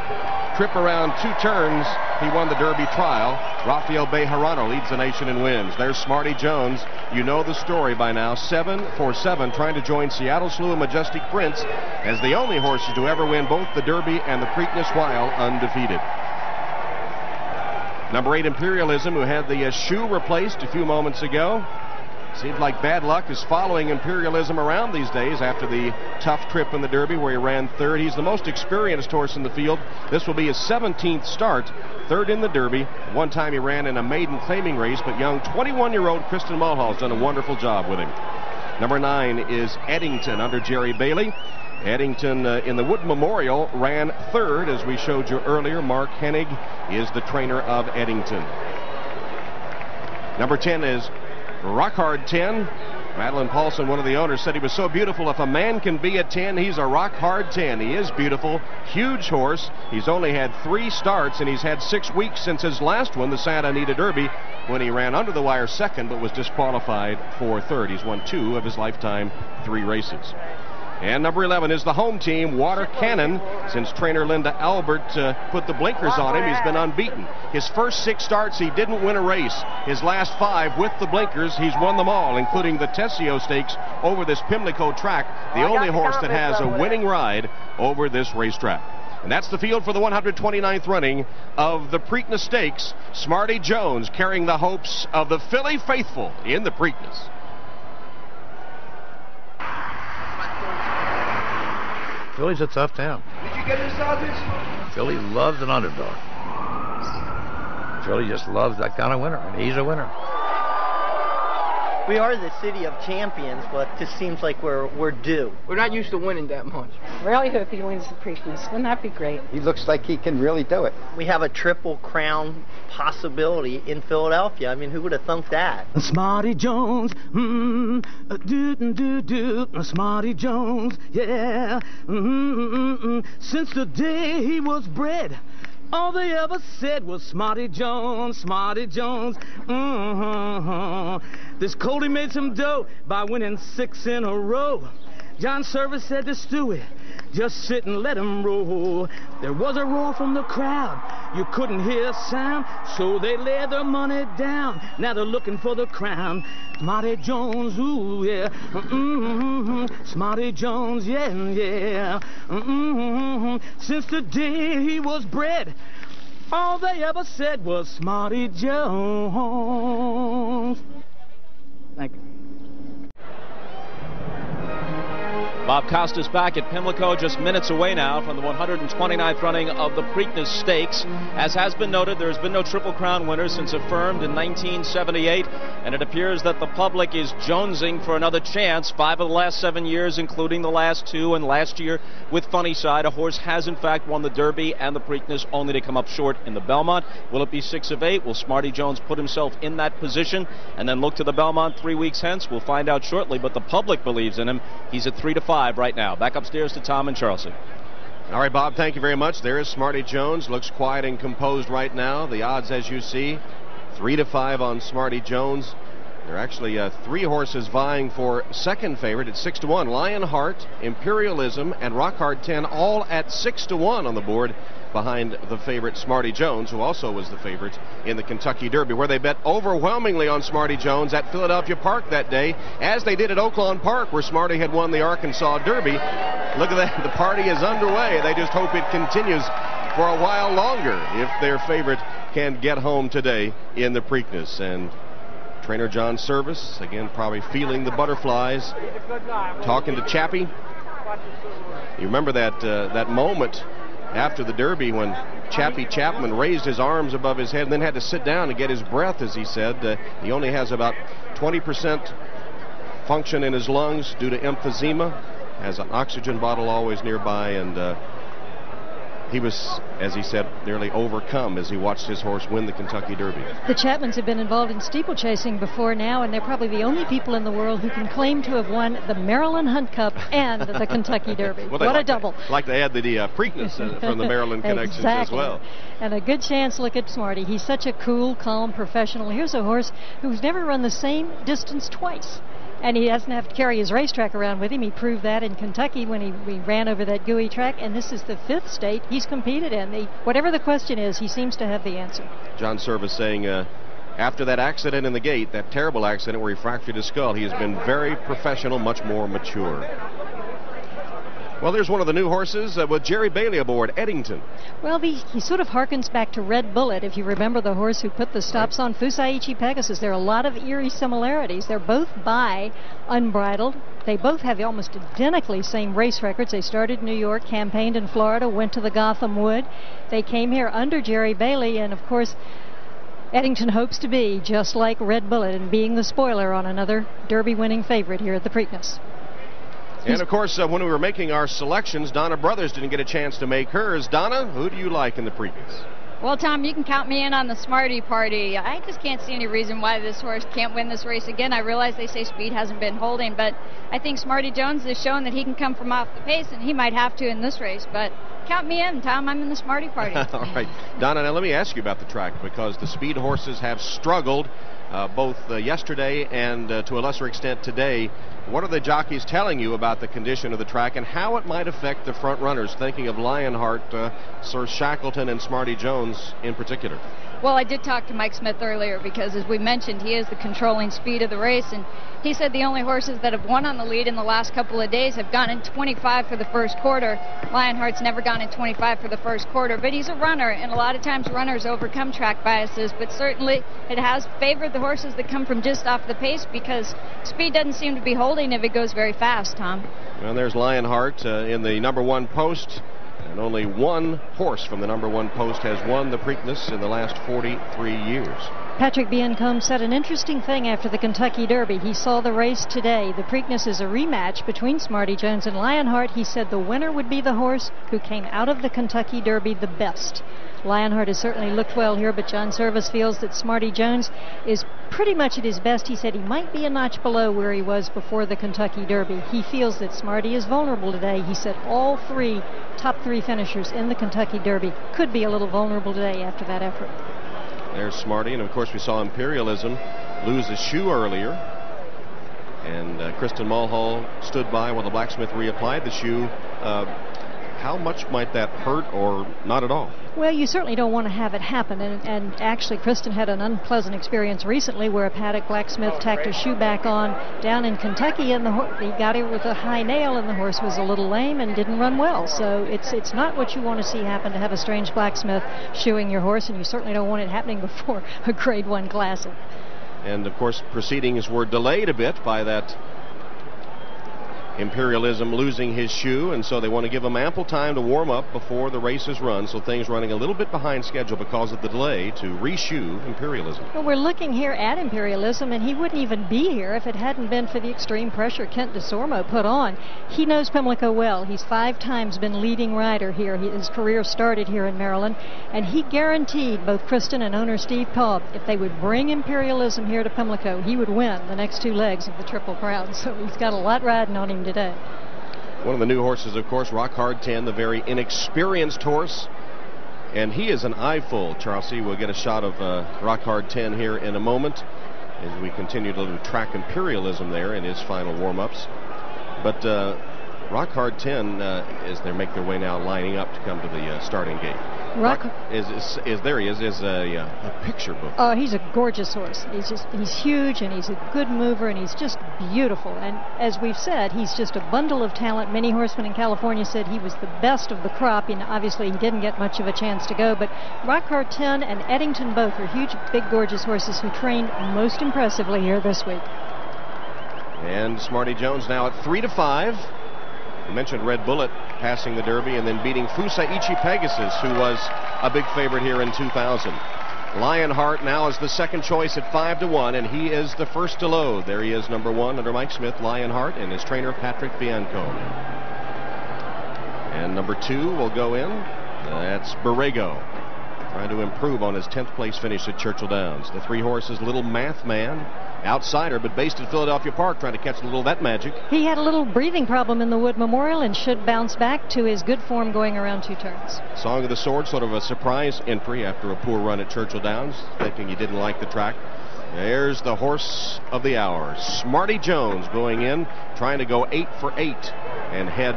trip around 2 turns, he won the Derby trial. Rafael Bejarano leads the nation in wins. There's Smarty Jones. You know the story by now. 7 for 7, trying to join Seattle Slew and Majestic Prince as the only horses to ever win both the Derby and the Preakness while undefeated. Number 8, Imperialism, who had the shoe replaced a few moments ago. Seems like bad luck is following Imperialism around these days after the tough trip in the Derby where he ran 3rd. He's the most experienced horse in the field. This will be his 17th start, 3rd in the Derby. One time he ran in a maiden claiming race, but young 21-year-old Kristen Mulhall's done a wonderful job with him. Number 9 is Eddington under Jerry Bailey. Eddington in the Wood Memorial ran 3rd, as we showed you earlier. Mark Hennig is the trainer of Eddington. Number 10 is Rock Hard 10. Madeline Paulson, one of the owners, said he was so beautiful. If a man can be a 10, he's a Rock Hard 10. He is beautiful, huge horse. He's only had 3 starts, and he's had 6 weeks since his last one, the Santa Anita Derby, when he ran under the wire 2nd but was disqualified for 3rd. He's won 2 of his lifetime 3 races. And number 11 is the home team, Water Cannon. Since trainer Linda Albert put the blinkers on him, he's been unbeaten. His first 6 starts, he didn't win a race. His last 5 with the blinkers, he's won them all, including the Tessio Stakes over this Pimlico track, the only horse that has a winning ride over this racetrack. And that's the field for the 129th running of the Preakness Stakes. Smarty Jones carrying the hopes of the Philly faithful in the Preakness. Philly's a tough town. Did you get any sausage? Philly loves an underdog. Philly just loves that kind of winner, and he's a winner. We are the city of champions, but it just seems like we're due. We're not used to winning that much. Really hope he wins the Preakness. Wouldn't that be great? He looks like he can really do it. We have a triple crown possibility in Philadelphia. I mean, who would have thunk that? Smarty Jones, Smarty Jones, yeah. Since the day he was bred, all they ever said was Smarty Jones, Smarty Jones. This Coley made some dough by winning 6 in a row. John Service said to Stewie, just sit and let him roll. There was a roar from the crowd. You couldn't hear a sound, so they laid their money down. Now they're looking for the crown. Smarty Jones, ooh, yeah. Smarty Jones, yeah, yeah. Since the day he was bred, all they ever said was Smarty Jones. Thank you. Bob Costas back at Pimlico, just minutes away now from the 129th running of the Preakness Stakes. As has been noted, there's been no Triple Crown winner since affirmed in 1978, and it appears that the public is jonesing for another chance. 5 of the last 7 years, including the last 2, and last year with Funny Side, a horse has in fact won the Derby and the Preakness, only to come up short in the Belmont. Will it be 6 of 8? Will Smarty Jones put himself in that position and then look to the Belmont 3 weeks hence? We'll find out shortly, but the public believes in him. He's at 3 to 5 right now. Back upstairs to Tom and Charleston. All right, Bob, thank you very much. There is Smarty Jones. Looks quiet and composed right now. The odds, as you see, 3 to 5 on Smarty Jones. There are actually 3 horses vying for second favorite at 6 to 1. Lionheart, Imperialism, and Rock Hard 10 all at 6 to 1 on the board behind the favorite Smarty Jones, who also was the favorite in the Kentucky Derby, where they bet overwhelmingly on Smarty Jones at Philadelphia Park that day, as they did at Oaklawn Park, where Smarty had won the Arkansas Derby. Look at that. The party is underway. They just hope it continues for a while longer if their favorite can get home today in the Preakness. And trainer John Service, again, probably feeling the butterflies, talking to Chappie. You remember that moment after the Derby when Chappie Chapman raised his arms above his head and then had to sit down to get his breath, as he said. He only has about 20% function in his lungs due to emphysema, has an oxygen bottle always nearby, and he was, as he said, nearly overcome as he watched his horse win the Kentucky Derby. The Chapmans have been involved in steeplechasing before now, and they're probably the only people in the world who can claim to have won the Maryland Hunt Cup and the Kentucky Derby. Well, what a double. Like to add the Preakness from the Maryland connections exactly. as well. And a good chance. Look at Smarty. He's such a cool, calm professional. Here's a horse who's never run the same distance twice. And he doesn't have to carry his racetrack around with him. He proved that in Kentucky when he ran over that gooey track. And this is the 5th state he's competed in. Whatever the question is, he seems to have the answer. John Service saying after that accident in the gate, that terrible accident where he fractured his skull, he has been very professional, much more mature. Well, there's one of the new horses with Jerry Bailey aboard, Eddington. Well, he sort of harkens back to Red Bullet, if you remember the horse who put the stops on Fusaichi Pegasus. There are a lot of eerie similarities. They're both by Unbridled. They both have almost identically same race records. They started in New York, campaigned in Florida, went to the Gotham Wood. They came here under Jerry Bailey, and of course, Eddington hopes to be just like Red Bullet and being the spoiler on another Derby-winning favorite here at the Preakness. And, of course, when we were making our selections, Donna Brothers didn't get a chance to make hers. Donna, who do you like in the Preakness? Well, Tom, you can count me in on the Smarty party. I just can't see any reason why this horse can't win this race again. I realize they say speed hasn't been holding, but I think Smarty Jones has shown that he can come from off the pace, and he might have to in this race. But count me in, Tom. I'm in the Smarty party. All right. Donna, now let me ask you about the track, because the speed horses have struggled both yesterday and to a lesser extent today. What are the jockeys telling you about the condition of the track and how it might affect the front runners, thinking of Lionheart, Sir Shackleton, and Smarty Jones in particular? Well, I did talk to Mike Smith earlier because, as we mentioned, he is the controlling speed of the race, and he said the only horses that have won on the lead in the last couple of days have gone in 25 for the first quarter. Lionheart's never gone in 25 for the first quarter, but he's a runner, and a lot of times runners overcome track biases, but certainly it has favored the horses that come from just off the pace because speed doesn't seem to be holding if it goes very fast, Tom. Well, there's Lionheart in the number 1 post. And only one horse from the number 1 post has won the Preakness in the last 43 years. Patrick Biancombe said an interesting thing after the Kentucky Derby. He saw the race today. The Preakness is a rematch between Smarty Jones and Lionheart. He said the winner would be the horse who came out of the Kentucky Derby the best. Lionheart has certainly looked well here, but John Service feels that Smarty Jones is pretty much at his best. He said he might be a notch below where he was before the Kentucky Derby. He feels that Smarty is vulnerable today. He said all top three finishers in the Kentucky Derby could be a little vulnerable today after that effort. There's Smarty, and of course we saw Imperialism lose a shoe earlier. And Kristen Mulhall stood by while the blacksmith reapplied the shoe. How much might that hurt, or not at all? Well, you certainly don't want to have it happen, and actually Kristen had an unpleasant experience recently where a paddock blacksmith tacked a shoe back on down in Kentucky, and he got it with a high nail, and the horse was a little lame and didn't run well. So it's not what you want to see happen, to have a strange blacksmith shoeing your horse, and you certainly don't want it happening before a Grade 1 Classic. And of course proceedings were delayed a bit by that Imperialism losing his shoe, and so they want to give him ample time to warm up before the races run, so things running a little bit behind schedule because of the delay to reshoe Imperialism. Well, we're looking here at Imperialism, and he wouldn't even be here if it hadn't been for the extreme pressure Kent DeSormo put on. He knows Pimlico well. He's 5 times been leading rider here. His career started here in Maryland, and he guaranteed both Kristen and owner Steve Cobb if they would bring Imperialism here to Pimlico, he would win the next 2 legs of the Triple Crown. So he's got a lot riding on him today. One of the new horses, of course, Rock Hard 10, the very inexperienced horse. And he is an eyeful, Charles C. We'll get a shot of Rock Hard 10 here in a moment as we continue to track Imperialism there in his final warm-ups. But Rock Hard 10, as they make their way now lining up to come to the starting gate. There he is a picture book. Oh, he's a gorgeous horse. He's huge, and he's a good mover, and he's just beautiful. And as we've said, he's just a bundle of talent. Many horsemen in California said he was the best of the crop, and obviously he didn't get much of a chance to go. But Rock Hard 10 and Eddington both are huge, big, gorgeous horses who trained most impressively here this week. And Smarty Jones now at 3-5. I mentioned Red Bullet passing the Derby and then beating Fusaichi Pegasus, who was a big favorite here in 2000. Lionheart now is the second choice at 5-1, and he is the first to load. There he is, number 1 under Mike Smith, Lionheart, and his trainer Patrick Biancombe. And number 2 will go in. That's Borrego, trying to improve on his 10th place finish at Churchill Downs. The 3 horses, Little Math Man, outsider, but based in Philadelphia Park, trying to catch a little of that magic. He had a little breathing problem in the Wood Memorial and should bounce back to his good form going around 2 turns. Song of the Sword, sort of a surprise entry after a poor run at Churchill Downs, thinking he didn't like the track. There's the horse of the hour, Smarty Jones, going in, trying to go 8 for 8 and head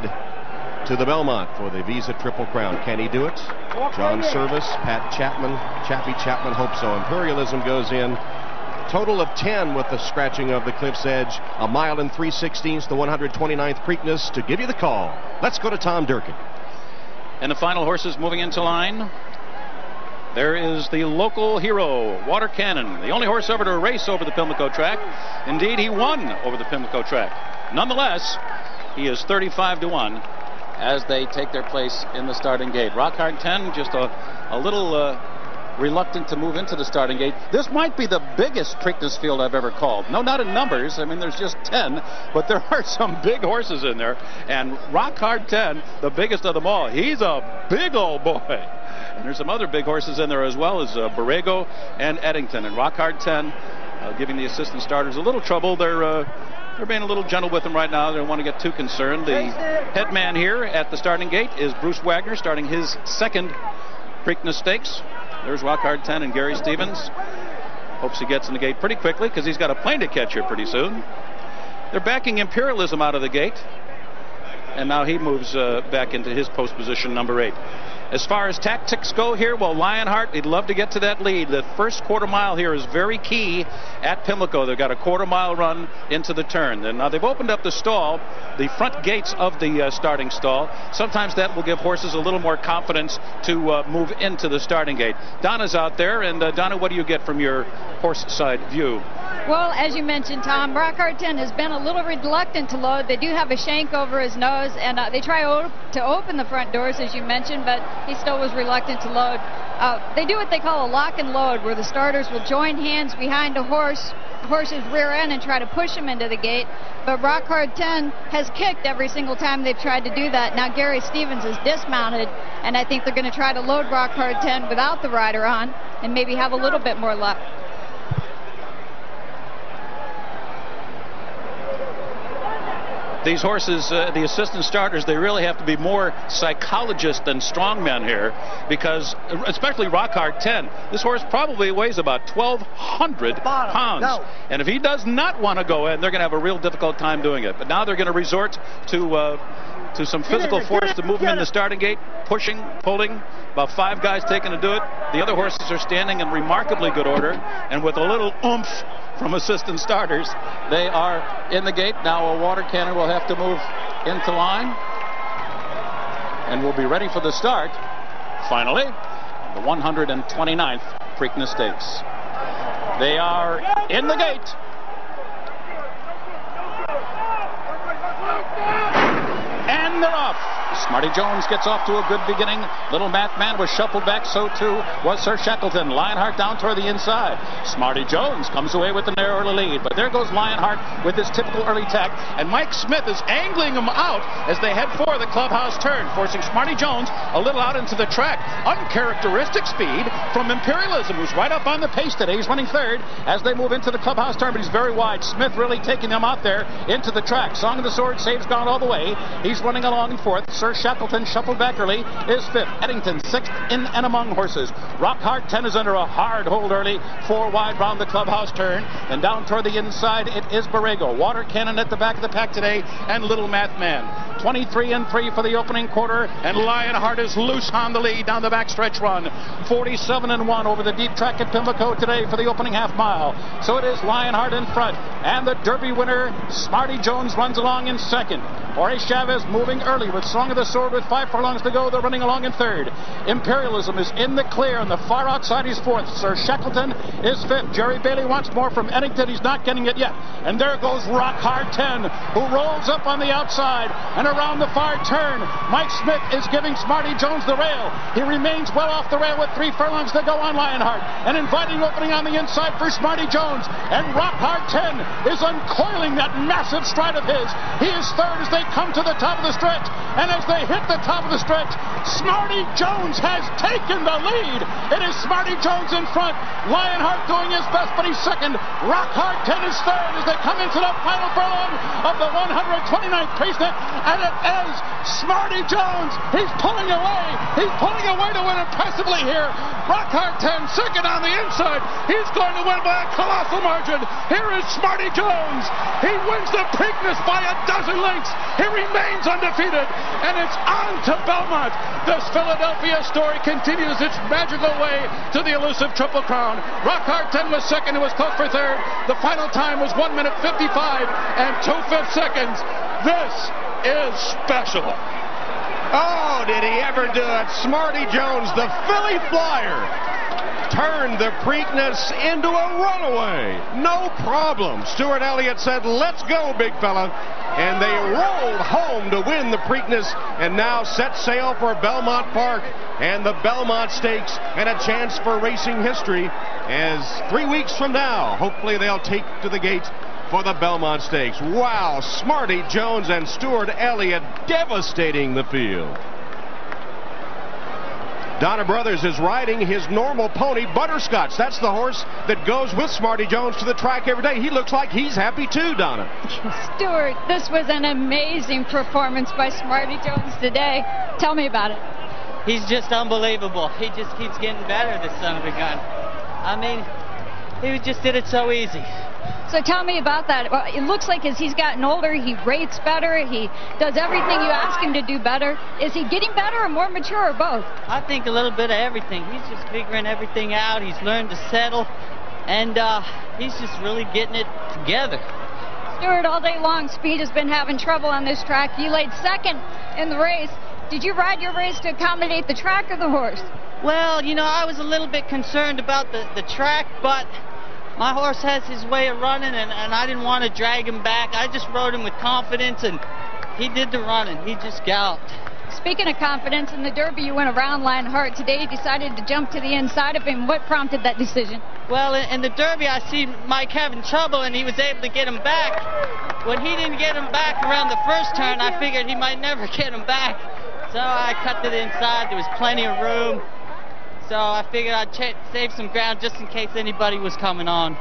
to the Belmont for the Visa Triple Crown. Can he do it? John Service, Pat Chapman, Chappie Chapman hope so. Imperialism goes in. Total of 10 with the scratching of the cliff's edge. 1 mile and 3/16, the 129th Preakness to give you the call. Let's go to Tom Durkin. And the final horses moving into line. There is the local hero, Water Cannon, the only horse ever to race over the Pimlico track. Indeed, he won over the Pimlico track. Nonetheless, he is 35-1 as they take their place in the starting gate. Rock Hard 10 just a little reluctant to move into the starting gate. This might be the biggest Preakness field I've ever called. No, not in numbers. I mean, there's just 10, but there are some big horses in there. And Rock Hard 10, the biggest of them all, he's a big old boy. And there's some other big horses in there as well as Borrego and Eddington. And Rock Hard 10 giving the assistant starters a little trouble. They're being a little gentle with him right now. They don't want to get too concerned. The head man here at the starting gate is Bruce Wagner, starting his 2nd Preakness Stakes. There's Rock Hard 10 and Gary Stevens. Hopes he gets in the gate pretty quickly because he's got a plane to catch here pretty soon. They're backing Imperialism out of the gate. And now he moves back into his post position, number 8. As far as tactics go here, well, Lionheart, he'd love to get to that lead. The first quarter mile here is very key at Pimlico. They've got a quarter-mile run into the turn. And now they've opened up the stall, the front gates of the starting stall. Sometimes that will give horses a little more confidence to move into the starting gate. Donna's out there, and Donna, what do you get from your horse side view? Well, as you mentioned, Tom, Rock Hard 10 has been a little reluctant to load. They do have a shank over his nose, and they try to open the front doors, as you mentioned, but he still was reluctant to load. They do what they call a lock and load, where the starters will join hands behind a horse's rear end and try to push him into the gate. But Rock Hard 10 has kicked every single time they've tried to do that. Now Gary Stevens is dismounted, and I think they're going to try to load Rock Hard 10 without the rider on and maybe have a little bit more luck. These horses, the assistant starters, they really have to be more psychologists than strongmen here, because especially Rock Hard 10, this horse probably weighs about 1,200 pounds. No. And if he does not want to go in, they're going to have a real difficult time doing it. But now they're going to resort to some physical force to move him in the starting gate, pushing, pulling. About 5 guys taking to do it. The other horses are standing in remarkably good order, and with a little oomph from assistant starters, they are in the gate. Now a water cannon will have to move into line, and we'll be ready for the start. Finally, the 129th Preakness Stakes. They are in the gate. And they're off. Smarty Jones gets off to a good beginning. Little Mathman was shuffled back, so too was Sir Shackleton. Lionheart down toward the inside. Smarty Jones comes away with the narrow lead, but there goes Lionheart with his typical early tack, and Mike Smith is angling him out as they head for the clubhouse turn, forcing Smarty Jones a little out into the track. Uncharacteristic speed from Imperialism, who's right up on the pace today. He's running third as they move into the clubhouse turn, but he's very wide. Smith really taking them out there into the track. Song of the Sword saves gone all the way. He's running along in fourth. Sir Shackleton shuffled back early is fifth. Eddington sixth in and among horses. Rock Hard 10 is under a hard hold early. 4 wide round the clubhouse turn. And down toward the inside it is Borrego. Water Cannon at the back of the pack today, and Little Mathman. 23 and 3 for the opening quarter, and Lionheart is loose on the lead down the backstretch run. 47 and 1 over the deep track at Pimlico today for the opening half mile. So it is Lionheart in front, and the Derby winner Smarty Jones runs along in second. Jorge Chavez moving early with Song of the Sword with 5 furlongs to go. They're running along in third. Imperialism is in the clear, and the far outside he's fourth. Sir Shackleton is fifth. Jerry Bailey wants more from Eddington. He's not getting it yet. And there goes Rock Hard 10, who rolls up on the outside and around the far turn. Mike Smith is giving Smarty Jones the rail. He remains well off the rail with 3 furlongs to go on Lionheart. An inviting opening on the inside for Smarty Jones. And Rock Hard 10 is uncoiling that massive stride of his. He is third as they come to the top of the stretch. And as they hit the top of the stretch, Smarty Jones has taken the lead. It is Smarty Jones in front. Lionheart doing his best, but he's second. Rock Hard 10 is third as they come into the final furlong of the 129th Preakness. And it is Smarty Jones. He's pulling away. He's pulling away to win impressively here. Rock Hard 10 second on the inside. He's going to win by a colossal margin. Here is Smarty Jones. He wins the Preakness by a dozen lengths. He remains undefeated, and it's on to Belmont. This Philadelphia story continues its magical way to the elusive Triple Crown. Rock Hard 10 was second. It was close for third. The final time was 1 minute 55 and 2/5 seconds. This is special. Oh, did he ever do it? Smarty Jones, the Philly Flyer, turned the Preakness into a runaway. No problem. Stuart Elliott said, "Let's go, big fella." And they rolled home to win the Preakness and now set sail for Belmont Park and the Belmont Stakes, and a chance for racing history, as 3 weeks from now, hopefully they'll take to the gate for the Belmont Stakes. Wow, Smarty Jones and Stuart Elliott devastating the field. Donna Brothers is riding his normal pony, Butterscotch. That's the horse that goes with Smarty Jones to the track every day. He looks like he's happy too, Donna. Stuart, this was an amazing performance by Smarty Jones today. Tell me about it. He's just unbelievable. He just keeps getting better, this son of a gun. I mean, he just did it so easy. So tell me about that. Well, it looks like as he's gotten older, he rates better. He does everything you ask him to do better. Is he getting better or more mature or both? I think a little bit of everything. He's just figuring everything out. He's learned to settle, and he's just really getting it together. Stuart, all day long, Speed has been having trouble on this track. You laid second in the race. Did you ride your race to accommodate the track or the horse? Well, you know, I was a little bit concerned about the track, but my horse has his way of running, and I didn't want to drag him back. I just rode him with confidence, and he did the running. He just galloped. speaking of confidence, in the Derby you went around Lionheart. Today you decided to jump to the inside of him. What prompted that decision? Well, in the Derby I see Mike having trouble, and he was able to get him back. When he didn't get him back around the first turn, I figured he might never get him back. So I cut to the inside. There was plenty of room. So I figured I'd save some ground just in case anybody was coming on.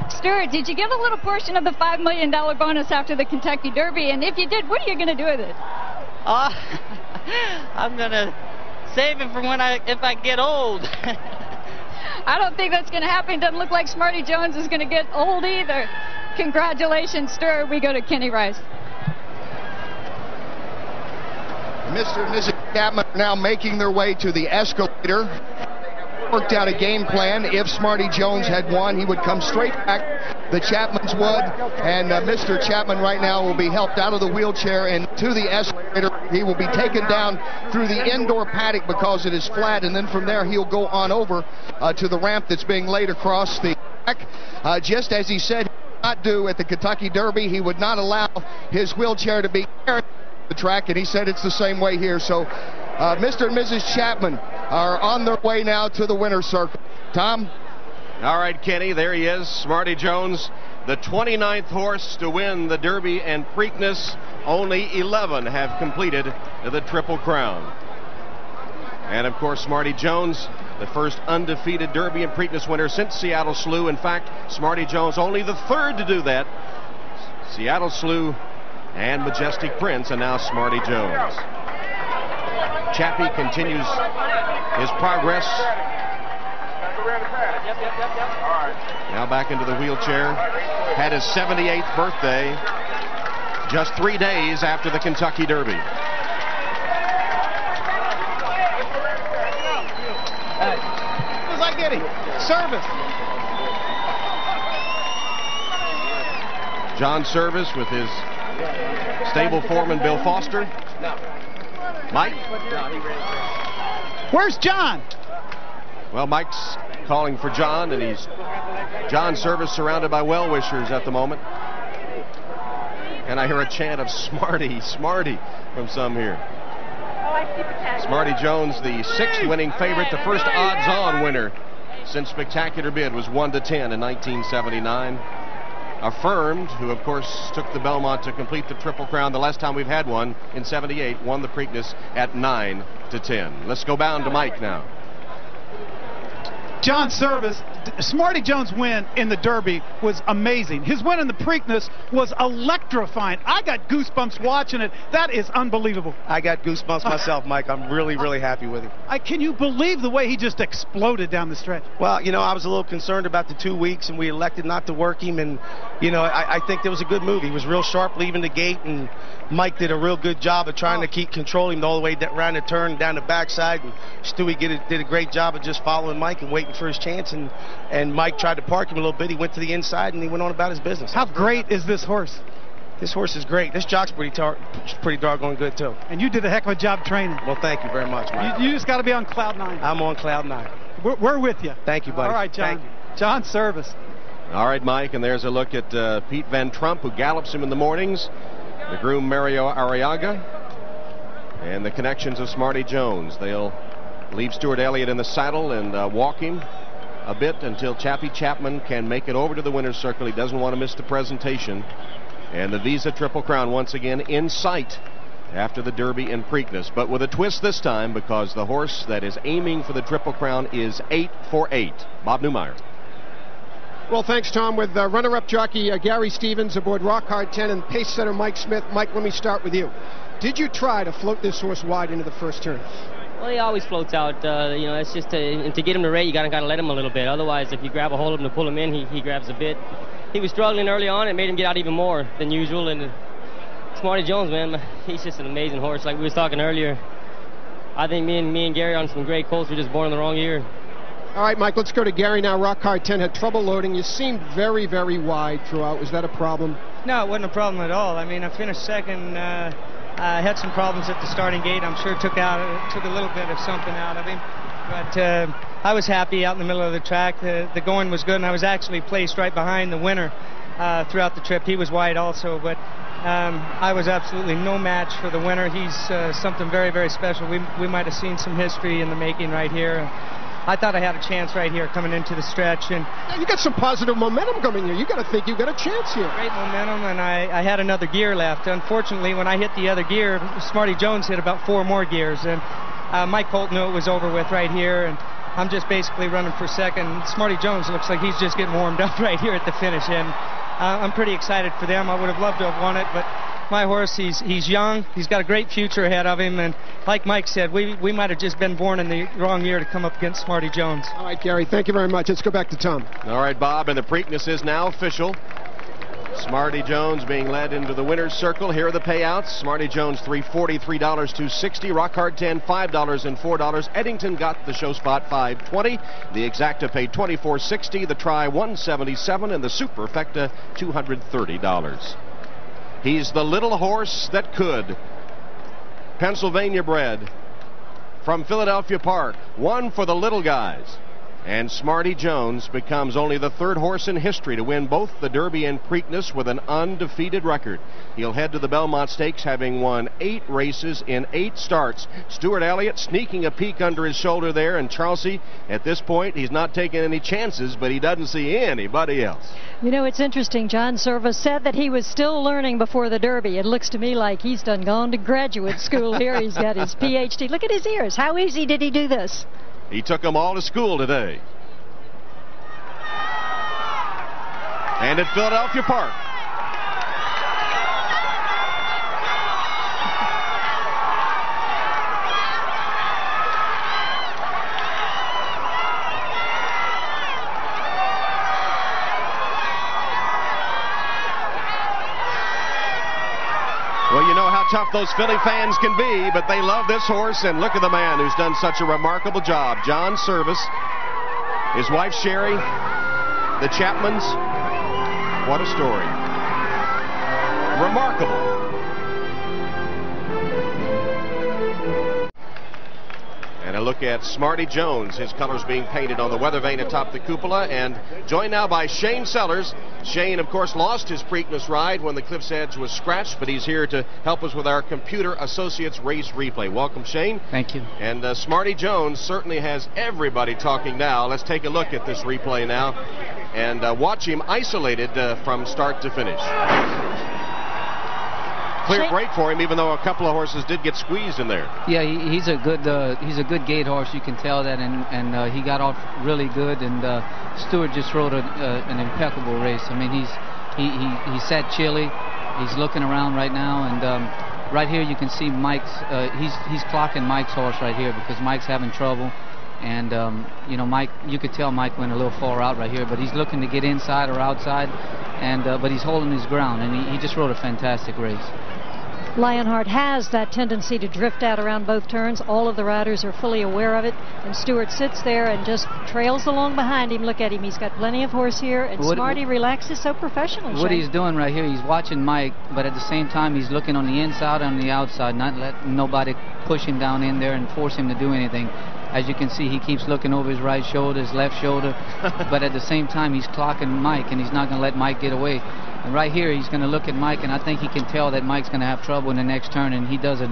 Stuart, did you give a little portion of the $5 million bonus after the Kentucky Derby? And if you did, what are you going to do with it? I'm going to save it for if I get old. I don't think that's going to happen. Doesn't look like Smarty Jones is going to get old either. Congratulations, Stuart. We go to Kenny Rice. Mr. and Mrs. Chapman are now making their way to the escalator. Worked out a game plan. If Smarty Jones had won, he would come straight back. The Chapmans would. And Mr. Chapman right now will be helped out of the wheelchair and to the escalator. He will be taken down through the indoor paddock because it is flat. And then from there, he'll go on over to the ramp that's being laid across the track. Just as he said he would not do at the Kentucky Derby, he would not allow his wheelchair to be carried the track, and he said it's the same way here. So Mr. and Mrs. Chapman are on their way now to the winner's circle. Tom? All right, Kenny, there he is, Smarty Jones, the 29th horse to win the Derby and Preakness. Only 11 have completed the Triple Crown. And, of course, Smarty Jones, the first undefeated Derby and Preakness winner since Seattle Slew. In fact, Smarty Jones only the third to do that. Seattle Slew and Majestic Prince, and now Smarty Jones. Chappie continues his progress. Now back into the wheelchair. Had his 78th birthday just 3 days after the Kentucky Derby. What was I getting? Service. John Service with his stable foreman Bill Foster. Mike? Where's John? Well, Mike's calling for John, and he's John Service surrounded by well-wishers at the moment. And I hear a chant of Smarty, Smarty from some here. Smarty Jones, the 6th winning favorite, the first odds-on winner since Spectacular Bid was 1-10 in 1979. Affirmed, who of course took the Belmont to complete the Triple Crown the last time we've had one in '78, won the Preakness at 9-10. Let's go down to Mike now. John Service, Smarty Jones' win in the Derby was amazing. His win in the Preakness was electrifying. I got goosebumps watching it. That is unbelievable. I got goosebumps myself, Mike. I'm really, really happy with him. Can you believe the way he just exploded down the stretch? Well, you know, I was a little concerned about the 2 weeks, and we elected not to work him. And, you know, I think that was a good move. He was real sharp leaving the gate, and Mike did a real good job of trying to keep controlling him all the way around the turn, down the backside. And Stewie did a great job of just following Mike and waiting for his chance, and Mike tried to park him a little bit. He went to the inside and he went on about his business. How great is this horse? This horse is great. This jock's pretty doggone good too. And you did a heck of a job training. Well, thank you very much, Mike. You just got to be on cloud 9. I'm on cloud 9. We're with you. Thank you, buddy. All right, John. Thank you. John Service. All right, Mike, and there's a look at Pete Van Trump, who gallops him in the mornings, the groom Mario Arriaga, and the connections of Smarty Jones. They'll leave Stuart Elliott in the saddle and walk him a bit until Chappie Chapman can make it over to the winner's circle. He doesn't want to miss the presentation. And the Visa Triple Crown once again in sight after the Derby and Preakness, but with a twist this time because the horse that is aiming for the Triple Crown is 8-for-8. Bob Newmeyer. Well, thanks, Tom. With runner-up jockey Gary Stevens aboard Rock Hard 10 and pace setter Mike Smith. Mike, let me start with you. Did you try to float this horse wide into the first turn? Well, he always floats out. You know, it's just to get him to rate, you gotta let him a little bit. Otherwise, if you grab a hold of him to pull him in, he grabs a bit. He was struggling early on. It made him get out even more than usual. And Smarty Jones, man, he's just an amazing horse. Like we was talking earlier, I think me and Gary on some great colts were just born in the wrong year. All right, Mike, let's go to Gary now. Rock Hard 10 had trouble loading. You seemed very, very wide throughout. Was that a problem? No, it wasn't a problem at all. I mean, I finished second. I had some problems at the starting gate. I'm sure took a little bit of something out of him. But I was happy out in the middle of the track. The going was good, and I was actually placed right behind the winner throughout the trip. He was wide also, but I was absolutely no match for the winner. He's something very, very special. We might have seen some history in the making right here. I thought I had a chance right here coming into the stretch. And you got some positive momentum coming here. You got to think you got a chance here. Great momentum, and I had another gear left. Unfortunately, when I hit the other gear, Smarty Jones hit about 4 more gears. And Mike Holt knew it was over with right here. And I'm just basically running for second. Smarty Jones looks like he's just getting warmed up right here at the finish. And I'm pretty excited for them. I would have loved to have won it, but my horse, he's young. He's got a great future ahead of him. And like Mike said, we might have just been born in the wrong year to come up against Smarty Jones. All right, Gary, thank you very much. Let's go back to Tom. All right, Bob, and the Preakness is now official. Smarty Jones being led into the winner's circle. Here are the payouts. Smarty Jones, $340, $3.260. Rock Hard 10, $5 and $4. Eddington got the show spot, $520. The Exacta paid $24.60. The Try, $177, and the Superfecta, $230. He's the little horse that could. Pennsylvania bred from Philadelphia Park. One for the little guys. And Smarty Jones becomes only the 3rd horse in history to win both the Derby and Preakness with an undefeated record. He'll head to the Belmont Stakes having won 8 races in 8 starts. Stuart Elliott sneaking a peek under his shoulder there, and Charlesy, at this point, he's not taking any chances, but he doesn't see anybody else. You know, it's interesting. John Service said that he was still learning before the Derby. It looks to me like he's gone to graduate school here. He's got his PhD. Look at his ears. How easy did he do this? He took them all to school today. And at Philadelphia Park. Well, you know how tough those Philly fans can be, but they love this horse, and look at the man who's done such a remarkable job. John Service, his wife Sherry, the Chapmans. What a story. Remarkable. And a look at Smarty Jones, his colors being painted on the weather vane atop the cupola, and joined now by Shane Sellers. Shane, of course, lost his Preakness ride when the Cliff's Edge was scratched, but he's here to help us with our Computer Associates race replay. Welcome, Shane. Thank you. And Smarty Jones certainly has everybody talking now. Let's take a look at this replay now and watch him isolated from start to finish. Clear break for him, even though a couple of horses did get squeezed in there. Yeah, he's a good gate horse. You can tell that, and he got off really good. And Stewart just rode an impeccable race. I mean, he sat chilly. He's looking around right now, and right here you can see Mike's. He's clocking Mike's horse right here because Mike's having trouble. And you know, Mike, you could tell Mike went a little far out right here, but he's looking to get inside or outside, and but he's holding his ground, and he just rode a fantastic race. Lionheart has that tendency to drift out around both turns. All of the riders are fully aware of it, and Stewart sits there and just trails along behind him. Look at him. He's got plenty of horse here, and Smarty relaxes so professional. What he's doing right here, he's watching Mike, but at the same time he's looking on the inside and on the outside, not letting nobody push him down in there and force him to do anything. As you can see, he keeps looking over his right shoulder, his left shoulder, but at the same time he's clocking Mike, and he's not going to let Mike get away. And right here he's going to look at Mike, and I think he can tell that Mike's going to have trouble in the next turn, and he does a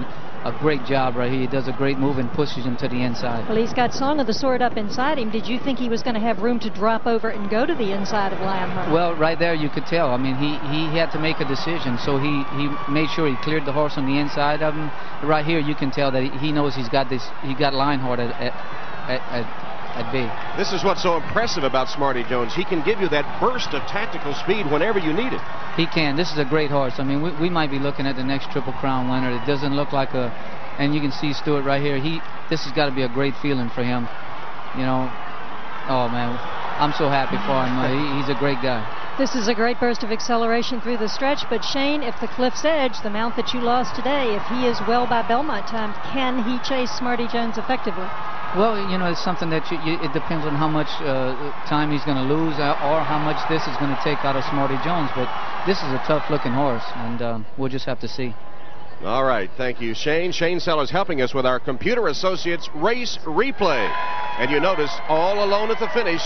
great job right here. He does a great move and pushes him to the inside. Well, he's got Song of the Sword up inside him. Did you think he was going to have room to drop over and go to the inside of Lionheart? Well, right there you could tell. I mean, he had to make a decision, so he made sure he cleared the horse on the inside of him. Right here you can tell that he knows he got Lionheart at bay. This is what's so impressive about Smarty Jones. He can give you that burst of tactical speed whenever you need it. He can. This is a great horse. I mean, we might be looking at the next Triple Crown winner. It doesn't look like a... And you can see Stewart right here. This has got to be a great feeling for him. You know, oh, man, I'm so happy for him. He's a great guy. This is a great burst of acceleration through the stretch, but Shane, if the Cliff's Edge, the mount that you lost today, if he is well by Belmont time, can he chase Smarty Jones effectively? Well, you know, it's something that it depends on how much time he's going to lose or how much this is going to take out of Smarty Jones. But this is a tough-looking horse, and we'll just have to see. All right, thank you, Shane. Shane Sellers helping us with our Computer Associates race replay. And you notice, all alone at the finish,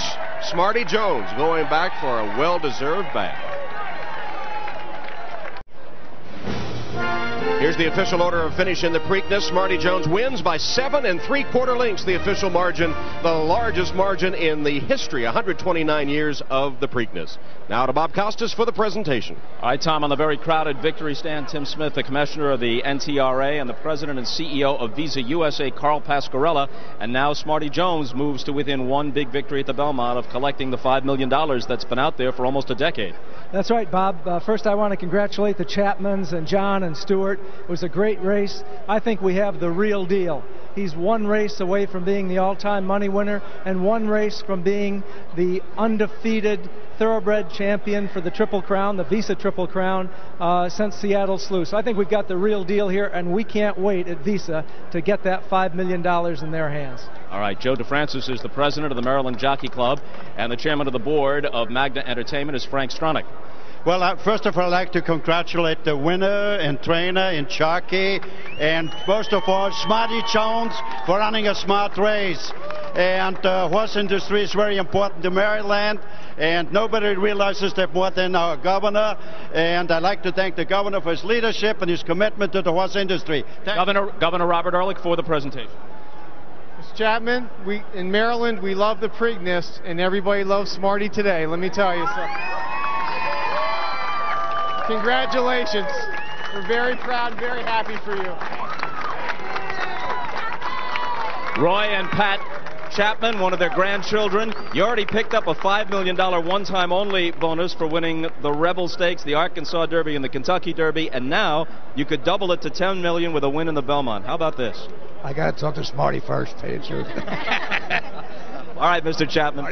Smarty Jones going back for a well-deserved back. Here's the official order of finish in the Preakness. Smarty Jones wins by 7 3/4 lengths, the official margin, the largest margin in the history, 129 years of the Preakness. Now to Bob Costas for the presentation. All right, Tom, on the very crowded victory stand, Tim Smith, the commissioner of the NTRA, and the president and CEO of Visa USA, Carl Pasquarella. And now Smarty Jones moves to within one big victory at the Belmont of collecting the $5 million that's been out there for almost a decade. That's right, Bob. First, I want to congratulate the Chapmans and John and Stuart. It was a great race. I think we have the real deal. He's one race away from being the all-time money winner and one race from being the undefeated thoroughbred champion for the Triple Crown, the Visa Triple Crown, since Seattle Slew. So I think we've got the real deal here, and we can't wait at Visa to get that $5 million in their hands. All right, Joe DeFrancis is the president of the Maryland Jockey Club, and the chairman of the board of Magna Entertainment is Frank Stronach. Well, first of all, I'd like to congratulate the winner and trainer and jockey, and most of all, Smarty Jones for running a smart race. And the horse industry is very important to Maryland, and nobody realizes that more than our governor. And I'd like to thank the governor for his leadership and his commitment to the horse industry. Governor Robert Ehrlich for the presentation. Mr. Chapman, in Maryland, we love the Preakness, and everybody loves Smarty today. Let me tell you so. Congratulations. We're very proud and very happy for you. Roy and Pat Chapman, one of their grandchildren. You already picked up a $5 million one-time only bonus for winning the Rebel Stakes, the Arkansas Derby, and the Kentucky Derby, and now you could double it to $10 million with a win in the Belmont. How about this? I got to talk to Smarty first, to tell you the truth. All right, Mr. Chapman.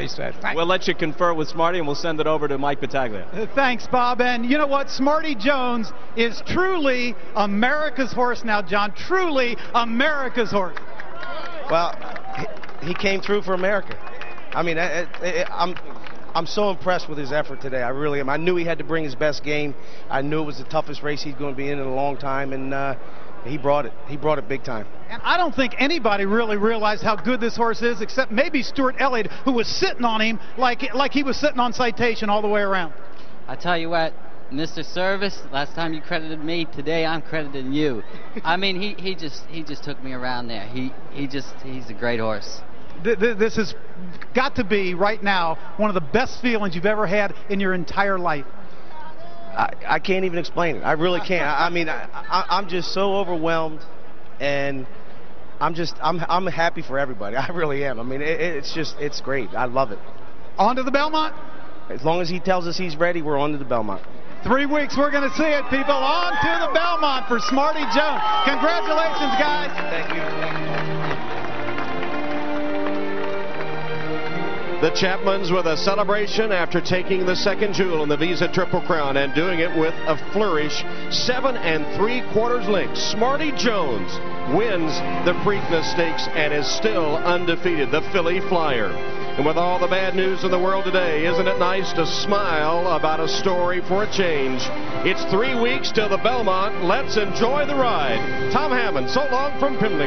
We'll let you confer with Smarty, and we'll send it over to Mike Battaglia. Thanks, Bob. And you know what? Smarty Jones is truly America's horse now, John. Truly America's horse. Well, he came through for America. I mean, I'm so impressed with his effort today. I really am. I knew he had to bring his best game. I knew it was the toughest race he's going to be in a long time, and he brought it. He brought it big time. And I don't think anybody really realized how good this horse is, except maybe Stuart Elliott, who was sitting on him like he was sitting on Citation all the way around. I tell you what, Mr. Service, last time you credited me, today I'm crediting you. I mean, he just took me around there. He's a great horse. This has got to be right now one of the best feelings you've ever had in your entire life. I can't even explain it. I really can't. I mean, I'm just so overwhelmed, and I'm happy for everybody. I really am. I mean, it's great. I love it. On to the Belmont? As long as he tells us he's ready, we're on to the Belmont. 3 weeks, we're going to see it, people. On to the Belmont for Smarty Jones. Congratulations, guys. Thank you. The Chapmans with a celebration after taking the second jewel in the Visa Triple Crown and doing it with a flourish. 7 3/4 lengths. Smarty Jones wins the Preakness Stakes and is still undefeated, the Philly Flyer. And with all the bad news in the world today, isn't it nice to smile about a story for a change? It's 3 weeks till the Belmont. Let's enjoy the ride. Tom Hammond, so long from Pimlico.